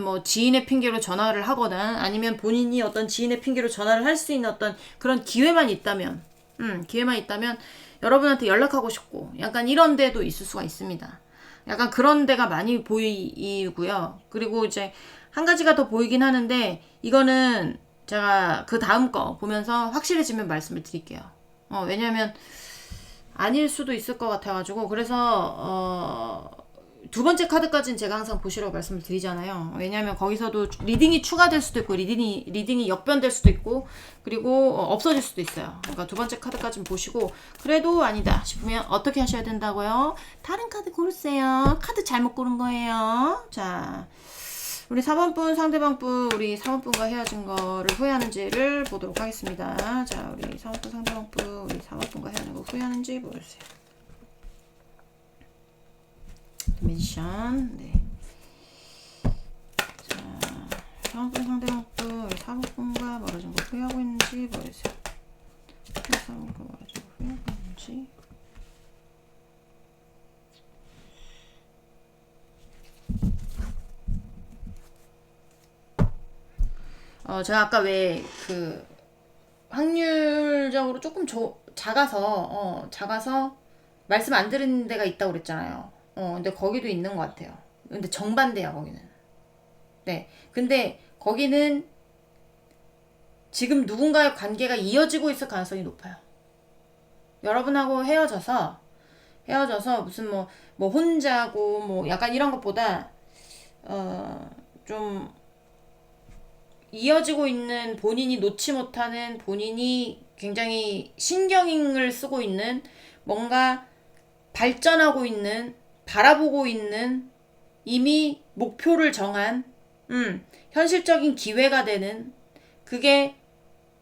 뭐 지인의 핑계로 전화를 하거나 아니면 본인이 어떤 지인의 핑계로 전화를 할 수 있는 어떤 그런 기회만 있다면 여러분한테 연락하고 싶고 약간 이런 데도 있을 수가 있습니다. 약간 그런 데가 많이 보이고요. 그리고 이제 한 가지가 더 보이긴 하는데 이거는 제가 그 다음 거 보면서 확실해지면 말씀을 드릴게요. 왜냐면 아닐 수도 있을 것 같아가지고. 그래서 두 번째 카드까지는 제가 항상 보시라고 말씀을 드리잖아요. 왜냐면 거기서도 리딩이 추가될 수도 있고 리딩이 역변될 수도 있고 그리고 없어질 수도 있어요. 그러니까 두 번째 카드까지는 보시고 그래도 아니다 싶으면 어떻게 하셔야 된다고요? 다른 카드 고르세요. 카드 잘못 고른 거예요. 자, 우리 4번분 상대방분, 우리 4번분과 헤어진 거를 후회하는지를 보도록 하겠습니다. 자, 우리 4번분 상대방분, 우리 4번분과 헤어진 거 후회하는지 보여주세요. 미션. 네. 자, 다음번 상대방분 우리 사법분과 멀어진 거 후회하고 있는지 보여주세요. 사법분과 멀어진 거 후회하고 있는지. 제가 아까 왜 그 확률적으로 조금 작아서 말씀 안 드리는 데가 있다고 그랬잖아요. 근데 거기도 있는 것 같아요. 근데 정반대야, 거기는. 네. 근데 거기는 지금 누군가의 관계가 이어지고 있을 가능성이 높아요. 여러분하고 헤어져서 무슨 뭐 혼자고 뭐 약간 이런 것보다 좀 이어지고 있는, 본인이 놓지 못하는, 본인이 굉장히 신경을 쓰고 있는, 뭔가 발전하고 있는, 바라보고 있는, 이미 목표를 정한 현실적인 기회가 되는, 그게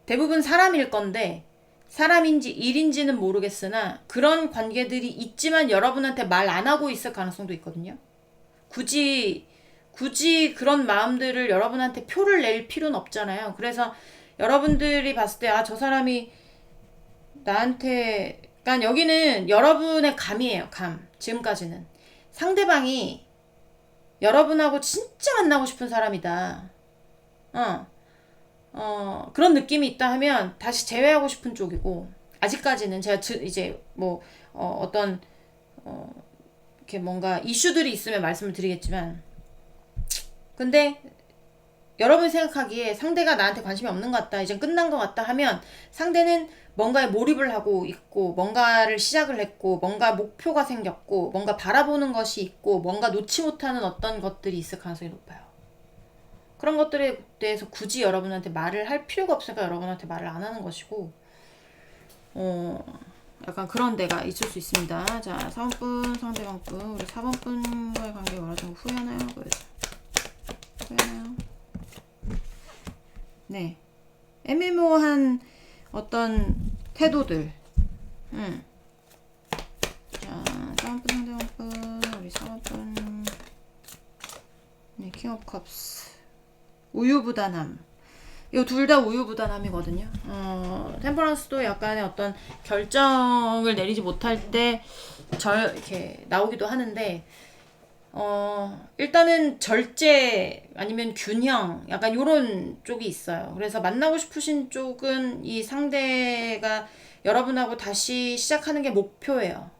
대부분 사람일 건데 사람인지 일인지는 모르겠으나 그런 관계들이 있지만 여러분한테 말 안 하고 있을 가능성도 있거든요. 굳이 그런 마음들을 여러분한테 표를 낼 필요는 없잖아요. 그래서 여러분들이 봤을 때 저 사람이 나한테, 그러니까 여기는 여러분의 감이에요. 감. 지금까지는 상대방이 여러분하고 진짜 만나고 싶은 사람이다. 그런 느낌이 있다 하면 다시 제외하고 싶은 쪽이고, 아직까지는 제가 이제 어떤 이렇게 뭔가 이슈들이 있으면 말씀을 드리겠지만, 근데 여러분이 생각하기에 상대가 나한테 관심이 없는 것 같다, 이제 끝난 것 같다 하면 상대는 뭔가에 몰입을 하고 있고, 뭔가를 시작을 했고, 뭔가 목표가 생겼고, 뭔가 바라보는 것이 있고, 뭔가 놓지 못하는 어떤 것들이 있을 가능성이 높아요. 그런 것들에 대해서 굳이 여러분한테 말을 할 필요가 없으니까 여러분한테 말을 안 하는 것이고, 약간 그런 데가 있을 수 있습니다. 자, 3번분 상대방분 우리 4번분과의 관계 멀어진 거 후회하나요? 후회하나요? 네, 애매모호한 어떤 태도들. 자, 4번분 상대방분 우리 4번분 네, 킹 오브 컵스 우유부단함. 이거 둘 다 우유부단함이거든요. 템퍼런스도 약간의 어떤 결정을 내리지 못할 때 이렇게 나오기도 하는데, 일단은 절제 아니면 균형, 약간 요런 쪽이 있어요. 그래서 만나고 싶으신 쪽은 이 상대가 여러분하고 다시 시작하는 게 목표예요.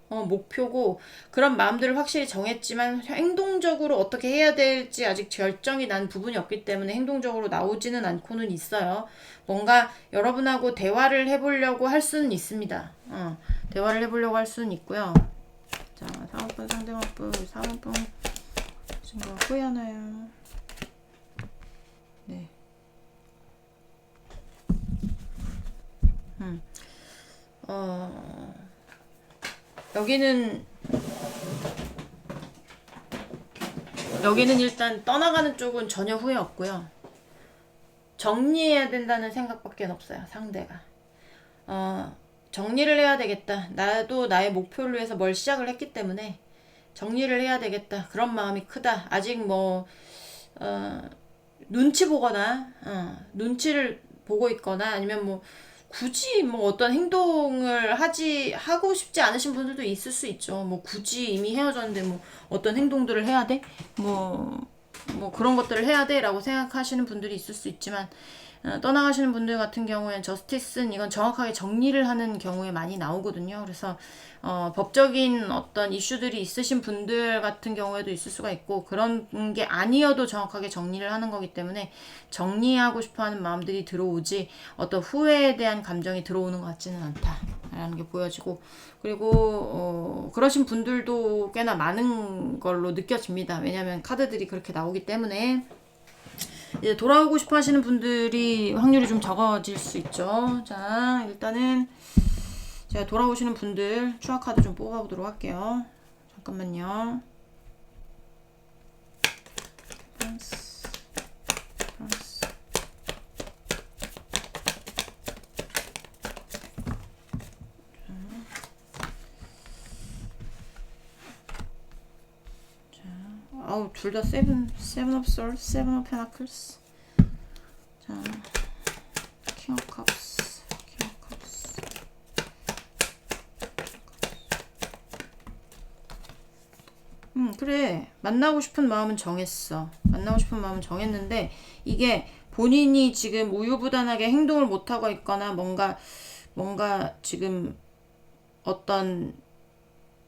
목표고, 그런 마음들을 확실히 정했지만 행동적으로 어떻게 해야 될지 아직 결정이 난 부분이 없기 때문에 행동적으로 나오지는 않고는 있어요. 뭔가 여러분하고 대화를 해보려고 할 수는 있습니다. 대화를 해보려고 할 수는 있고요. 자, 4번분 상대방분 4번분 지금 후회하나요? 네. 여기는 일단 떠나가는 쪽은 전혀 후회 없고요. 정리해야 된다는 생각밖에 없어요, 상대가. 정리를 해야 되겠다. 나도 나의 목표를 위해서 뭘 시작을 했기 때문에 정리를 해야 되겠다. 그런 마음이 크다. 아직 눈치 보거나, 눈치를 보고 있거나, 아니면 굳이 어떤 행동을 하고 싶지 않으신 분들도 있을 수 있죠. 굳이 이미 헤어졌는데 어떤 행동들을 해야 돼? 그런 것들을 해야 돼? 라고 생각하시는 분들이 있을 수 있지만, 떠나가시는 분들 같은 경우에는 저스티스는 이건 정확하게 정리를 하는 경우에 많이 나오거든요. 그래서 법적인 어떤 이슈들이 있으신 분들 같은 경우에도 있을 수가 있고, 그런 게 아니어도 정확하게 정리를 하는 거기 때문에 정리하고 싶어하는 마음들이 들어오지 어떤 후회에 대한 감정이 들어오는 것 같지는 않다라는 게 보여지고, 그리고 그러신 분들도 꽤나 많은 걸로 느껴집니다. 왜냐하면 카드들이 그렇게 나오기 때문에. 이제 돌아오고 싶어 하시는 분들이 확률이 좀 적어질 수 있죠. 자, 일단은 제가 돌아오시는 분들 추가 카드 좀 뽑아보도록 할게요. 잠깐만요. 프랑스. 아우, 둘 다 세븐 오브 솔, 세븐 오브 페나클스. 킹 오브 컵스. 킹 오브 컵스. 그래. 만나고 싶은 마음은 정했어. 만나고 싶은 마음은 정했는데 이게 본인이 지금 우유부단하게 행동을 못하고 있거나 뭔가 지금 어떤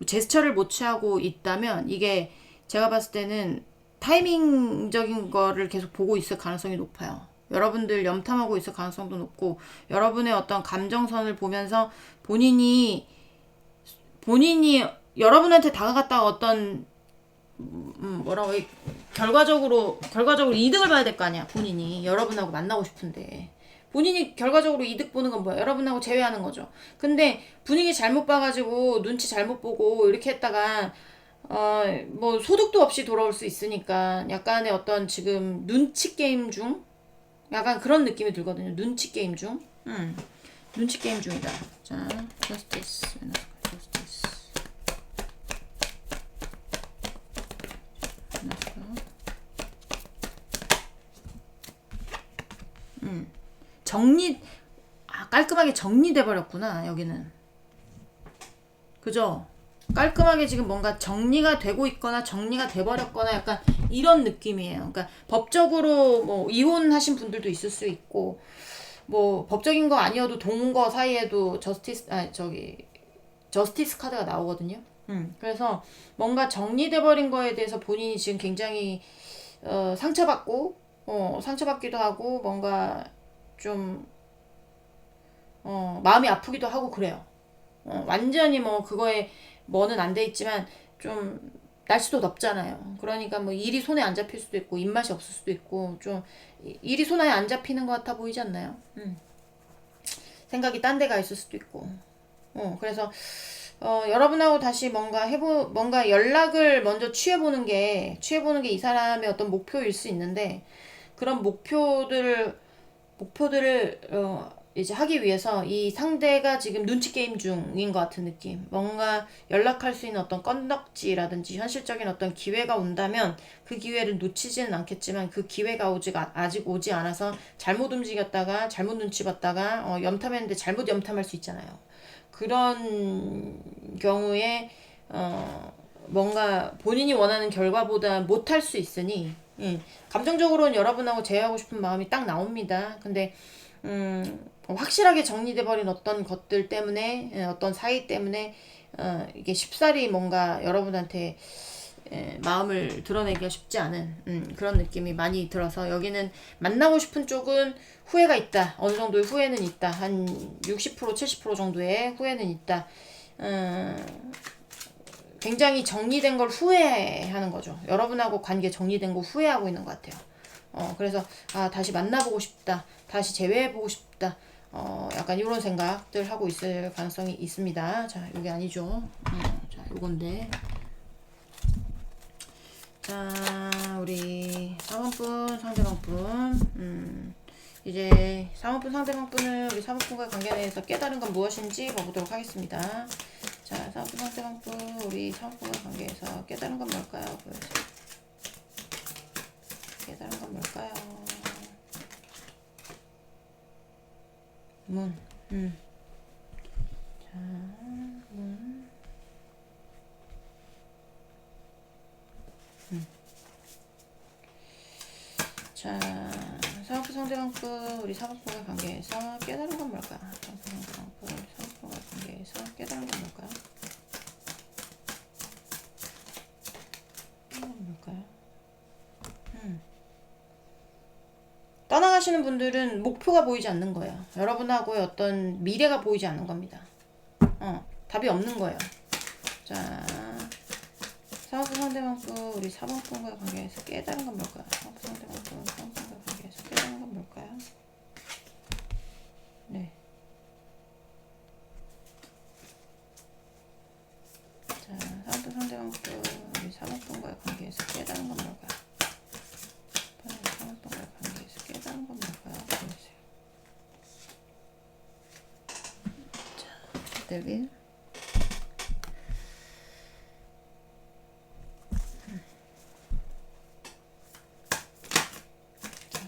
제스처를 못 취하고 있다면 이게 제가 봤을 때는 타이밍적인 거를 계속 보고 있을 가능성이 높아요. 여러분들 염탐하고 있을 가능성도 높고 여러분의 어떤 감정선을 보면서 본인이 여러분한테 다가갔다가 어떤 뭐라고 결과적으로 이득을 봐야 될 거 아니야. 본인이 여러분하고 만나고 싶은데 본인이 결과적으로 이득 보는 건 뭐야? 여러분하고 제외하는 거죠. 근데 분위기 잘못 봐가지고 눈치 잘못 보고 이렇게 했다가 뭐 소득도 없이 돌아올 수 있으니까 약간의 어떤 지금 눈치 게임 중 약간 그런 느낌이 들거든요. 눈치 게임 중. 눈치 게임 중이다. 자, justice. 깔끔하게 정리돼 버렸구나. 여기는 그죠? 깔끔하게 지금 뭔가 정리가 되고 있거나 정리가 돼 버렸거나 약간 이런 느낌이에요. 그러니까 법적으로 뭐 이혼하신 분들도 있을 수 있고 뭐 법적인 거 아니어도 동거 사이에도 저스티스 카드가 나오거든요. 그래서 뭔가 정리돼 버린 거에 대해서 본인이 지금 굉장히 상처받기도 하고 뭔가 좀 마음이 아프기도 하고 그래요. 완전히 뭐 그거에 뭐는 안 돼 있지만 좀 날씨도 덥잖아요. 그러니까 뭐 일이 손에 안 잡힐 수도 있고 입맛이 없을 수도 있고 좀 일이 손에 안 잡히는 것 같아 보이지 않나요? 생각이 딴 데 가 있을 수도 있고. 그래서 여러분하고 다시 뭔가 연락을 먼저 취해보는 게 이 사람의 어떤 목표일 수 있는데 그런 목표들을 이제 하기 위해서 이 상대가 지금 눈치 게임 중인 것 같은 느낌. 뭔가 연락할 수 있는 어떤 건덕지라든지 현실적인 어떤 기회가 온다면 그 기회를 놓치지는 않겠지만 그 기회가 아직 오지 않아서 잘못 움직였다가 잘못 눈치 봤다가 염탐했는데 잘못 염탐할 수 있잖아요. 그런 경우에 뭔가 본인이 원하는 결과보다 못할 수 있으니 감정적으로는 여러분하고 제외하고 싶은 마음이 딱 나옵니다. 근데 확실하게 정리돼 버린 어떤 것들 때문에 어떤 사이 때문에 이게 쉽사리 뭔가 여러분한테 마음을 드러내기가 쉽지 않은 그런 느낌이 많이 들어서 여기는 만나고 싶은 쪽은 후회가 있다. 어느 정도의 후회는 있다. 한 60% 70% 정도의 후회는 있다. 굉장히 정리된 걸 후회하는 거죠. 여러분하고 관계 정리된 거 후회하고 있는 것 같아요. 그래서 다시 만나보고 싶다. 다시 재회해보고 싶다. 약간 이런 생각들 하고 있을 가능성이 있습니다. 자, 요게 아니죠. 자, 요건데. 자, 우리 4번분 상대방분. 이제 4번분 상대방분은 우리 4번분과 관계 내에서 깨달은 건 무엇인지 봐보도록 하겠습니다. 자, 4번분 상대방분, 우리 4번분과 관계에서 깨달은 건 뭘까요? 보여주세요. 깨달은 건 뭘까요? 문. 자, 문. 자, 사업부 상대방분, 우리 사업부와 관계에서 깨달은 건 뭘까? 사업부 상대방분, 우리 사업부와 관계에서 깨달은 건 뭘까요? 뭘까요? 떠나가시는 분들은 목표가 보이지 않는 거예요. 여러분하고의 어떤 미래가 보이지 않는 겁니다. 답이 없는 거예요. 자, 사업부 상대방분, 우리 사업분과의 관계에서 깨달은 건 뭘까요? 사업부 상대방분, 사업분과의 관계에서 깨달은 건 뭘까요? 네. 자, 사업부 상대방분, 우리 사업분과의 관계에서 깨달은 건 뭘까요? 사업분과의 관계에서 깨달은 건 뭘까요? 보여주세요. 자, 데빌.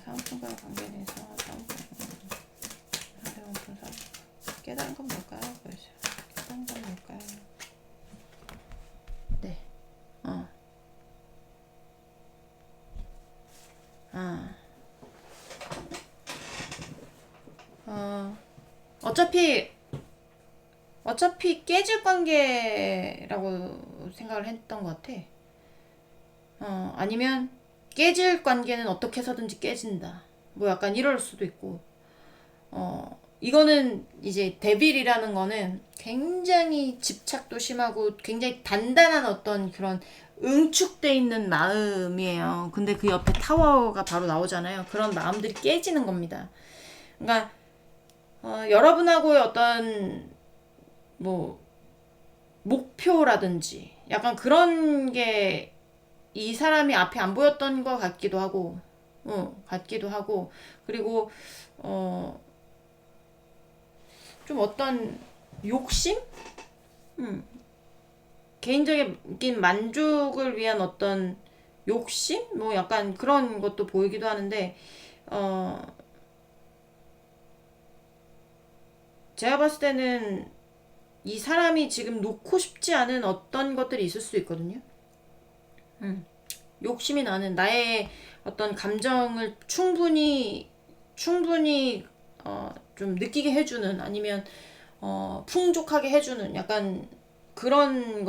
사업분과의 관계에 대해서 어, 어차피 깨질 관계라고 생각을 했던 것 같아. 아니면 깨질 관계는 어떻게 해서든지 깨진다. 뭐 약간 이럴 수도 있고. 이거는 이제 데빌이라는 거는 굉장히 집착도 심하고 굉장히 단단한 어떤 그런 응축돼 있는 마음이에요. 근데 그 옆에 타워가 바로 나오잖아요. 그런 마음들이 깨지는 겁니다. 그러니까 여러분하고의 어떤 뭐 목표라든지 약간 그런 게 이 사람이 앞에 안 보였던 것 같기도 하고, 그리고 좀 어떤 욕심? 개인적인 만족을 위한 어떤 욕심? 뭐 약간 그런 것도 보이기도 하는데, 어, 제가 봤을 때는 이 사람이 지금 놓고 싶지 않은 어떤 것들이 있을 수 있거든요. 욕심이 나는 나의 어떤 감정을 충분히 좀 느끼게 해주는 아니면 풍족하게 해주는 약간 그런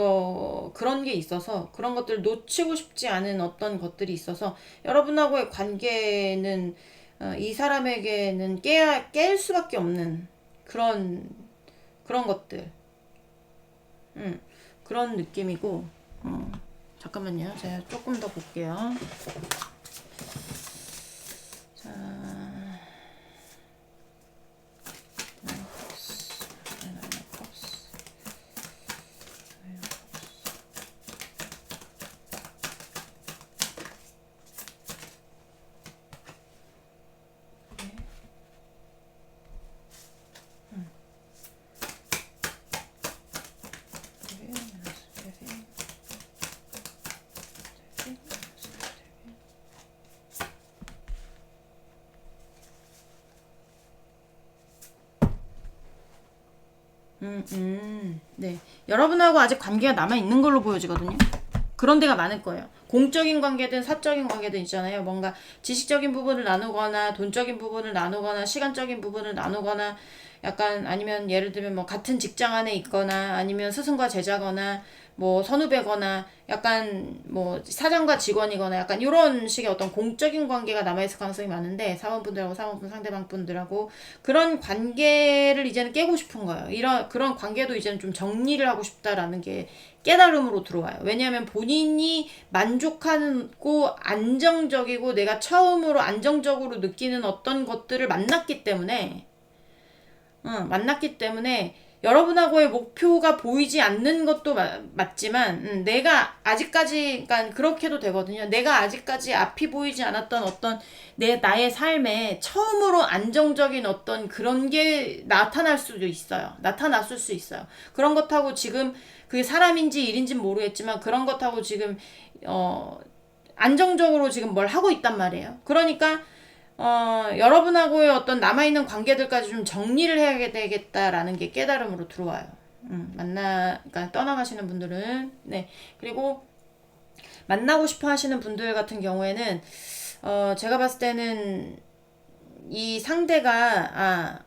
게 있어서 그런 것들을 놓치고 싶지 않은 어떤 것들이 있어서 여러분하고의 관계는 이 사람에게는 깰 수밖에 없는 그런 것들, 그런 느낌이고, 잠깐만요. 제가 조금 더 볼게요. 자, 네. 여러분하고 아직 관계가 남아있는 걸로 보여지거든요. 그런 데가 많을 거예요. 공적인 관계든 사적인 관계든 있잖아요. 뭔가 지식적인 부분을 나누거나 돈적인 부분을 나누거나 시간적인 부분을 나누거나 약간 아니면 예를 들면 뭐 같은 직장 안에 있거나 아니면 스승과 제자거나 뭐 선후배거나 약간 뭐 사장과 직원이거나 약간 이런 식의 어떤 공적인 관계가 남아있을 가능성이 많은데 사원분들하고 사원분 상대방 분들하고 그런 관계를 이제는 깨고 싶은 거예요. 그런 관계도 이제는 좀 정리를 하고 싶다라는 게 깨달음으로 들어와요. 왜냐하면 본인이 만족하고 안정적이고 내가 처음으로 안정적으로 느끼는 어떤 것들을 만났기 때문에 여러분하고의 목표가 보이지 않는 것도 맞지만 내가 아직까지 그러니까 그렇게도 되거든요. 내가 아직까지 앞이 보이지 않았던 어떤 나의 삶에 처음으로 안정적인 어떤 그런 게 나타났을 수 있어요. 그런 것하고 지금 그게 사람인지 일인지는 모르겠지만 그런 것하고 지금 안정적으로 지금 뭘 하고 있단 말이에요. 그러니까 여러분하고의 어떤 남아있는 관계들까지 좀 정리를 해야 되겠다라는 게 깨달음으로 들어와요. 그러니까 떠나가시는 분들은, 네. 그리고 만나고 싶어 하시는 분들 같은 경우에는, 제가 봤을 때는 이 상대가,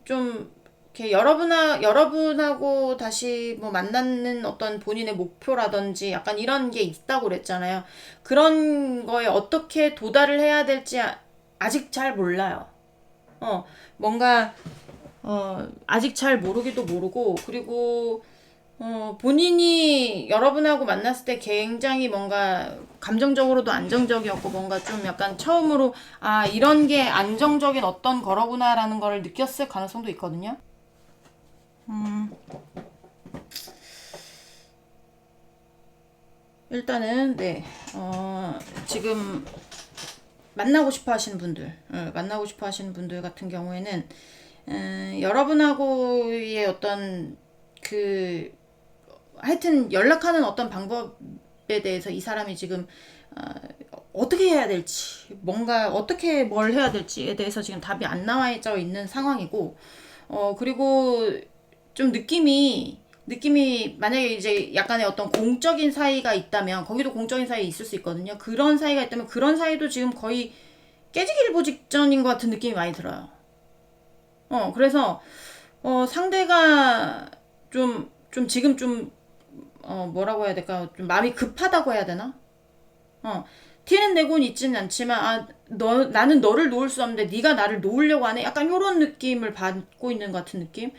좀, 이렇게 여러분하고 다시 뭐 만나는 어떤 본인의 목표라든지 약간 이런 게 있다고 그랬잖아요. 그런 거에 어떻게 도달을 해야 될지 아직 잘 몰라요. 뭔가, 아직 잘 모르기도 모르고, 그리고, 본인이 여러분하고 만났을 때 굉장히 뭔가 감정적으로도 안정적이었고, 뭔가 좀 약간 처음으로, 이런 게 안정적인 어떤 거로구나라는 걸 느꼈을 가능성도 있거든요. 일단은, 네, 지금 만나고 싶어 하시는 분들 같은 경우에는, 여러분하고의 어떤 그 하여튼 연락하는 어떤 방법에 대해서 이 사람이 지금 어떻게 해야 될지 뭔가 어떻게 뭘 해야 될지에 대해서 지금 답이 안 나와져 있는 상황이고 그리고 좀 느낌이 만약에 이제 약간의 어떤 공적인 사이가 있다면 거기도 공적인 사이 있을 수 있거든요. 그런 사이가 있다면 그런 사이도 지금 거의 깨지기를 직전인 것 같은 느낌이 많이 들어요. 그래서 상대가 지금 뭐라고 해야 될까? 좀 마음이 급하다고 해야 되나? 티는 내고는 있지는 않지만, 나는 너를 놓을 수 없는데 네가 나를 놓으려고 하네? 약간 요런 느낌을 받고 있는 것 같은 느낌?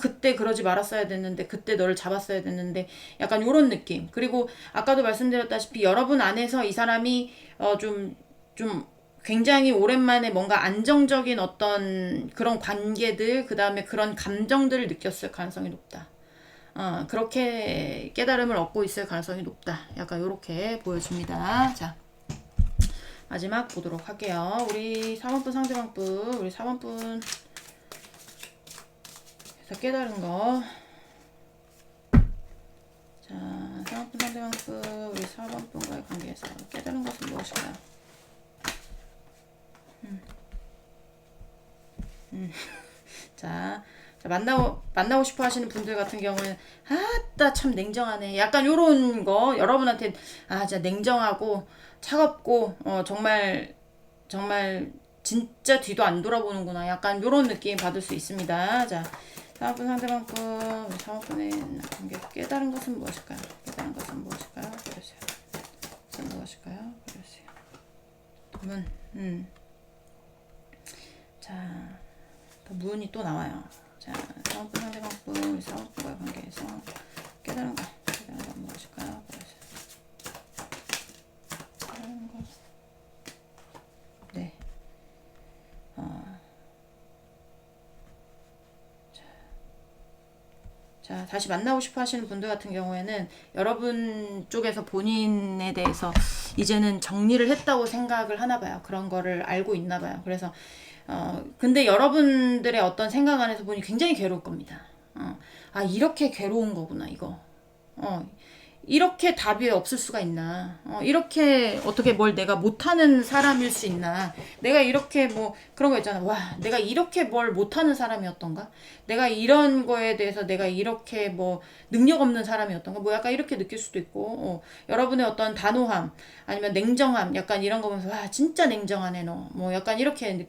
그때 그러지 말았어야 됐는데, 그때 너를 잡았어야 됐는데, 약간 요런 느낌. 그리고 아까도 말씀드렸다시피 여러분 안에서 이 사람이, 좀 굉장히 오랜만에 뭔가 안정적인 어떤 그런 관계들, 그 다음에 그런 감정들을 느꼈을 가능성이 높다. 그렇게 깨달음을 얻고 있을 가능성이 높다. 약간 요렇게 보여집니다. 자, 마지막 보도록 할게요. 우리 4번분 상대방분, 우리 4번분 해서 깨달은 거. 자, 4번분 상대방분, 우리 4번분과의 관계에서 깨달은 것은 무엇일까요? 자, 만나고 싶어 하시는 분들 같은 경우는, 아따, 참 냉정하네. 약간 요런 거, 여러분한테, 진짜 냉정하고, 차갑고, 정말, 진짜 뒤도 안 돌아보는구나. 약간 요런 느낌 받을 수 있습니다. 자, 사업분 상대방분, 우리 사업분의 관계 깨달은 것은 무엇일까요? 깨달은 것은 무엇일까요? 그러세요. 것은 무엇일까요? 그러세요. 자, 문이 또 나와요. 자, 사업분 상대방분, 우리 사업분과의 관계에서 깨달은 건 무엇일까요? 깨달은 것. 네. 자, 다시 만나고 싶어 하시는 분들 같은 경우에는 여러분 쪽에서 본인에 대해서 이제는 정리를 했다고 생각을 하나 봐요. 그런 거를 알고 있나 봐요. 그래서 근데 여러분들의 어떤 생각 안에서 보니 굉장히 괴로울 겁니다. 이렇게 괴로운 거구나, 이거. 이렇게 답이 없을 수가 있나. 이렇게 어떻게 뭘 내가 못하는 사람일 수 있나. 내가 이렇게 그런 거 있잖아. 와, 내가 이렇게 뭘 못하는 사람이었던가? 내가 이런 거에 대해서 내가 이렇게 능력 없는 사람이었던가? 약간 이렇게 느낄 수도 있고, 여러분의 어떤 단호함, 아니면 냉정함, 약간 이런 거 보면서, 와, 진짜 냉정하네, 너. 약간 이렇게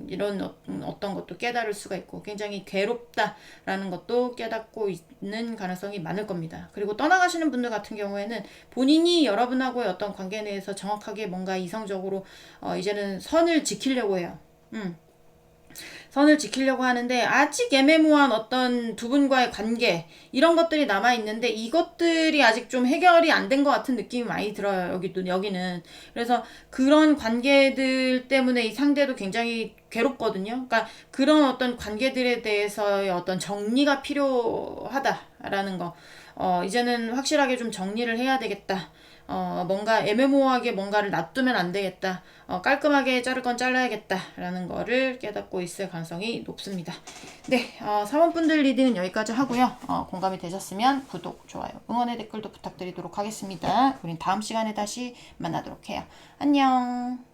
이런 어떤 것도 깨달을 수가 있고 굉장히 괴롭다라는 것도 깨닫고 있는 가능성이 많을 겁니다. 그리고 떠나가시는 분들 같은 경우에는 본인이 여러분하고의 어떤 관계 내에서 정확하게 뭔가 이성적으로 이제는 선을 지키려고 해요. 선을 지키려고 하는데 아직 애매모호한 어떤 두 분과의 관계 이런 것들이 남아있는데 이것들이 아직 좀 해결이 안 된 것 같은 느낌이 많이 들어요. 여기는. 그래서 그런 관계들 때문에 이 상대도 굉장히 괴롭거든요. 그러니까 그런 어떤 관계들에 대해서의 어떤 정리가 필요하다라는 거. 이제는 확실하게 좀 정리를 해야 되겠다. 뭔가 애매모호하게 뭔가를 놔두면 안 되겠다. 깔끔하게 자를 건 잘라야겠다라는 거를 깨닫고 있을 가능성이 높습니다. 네, 사원분들 리딩은 여기까지 하고요. 공감이 되셨으면 구독, 좋아요, 응원의 댓글도 부탁드리도록 하겠습니다. 우린 다음 시간에 다시 만나도록 해요. 안녕.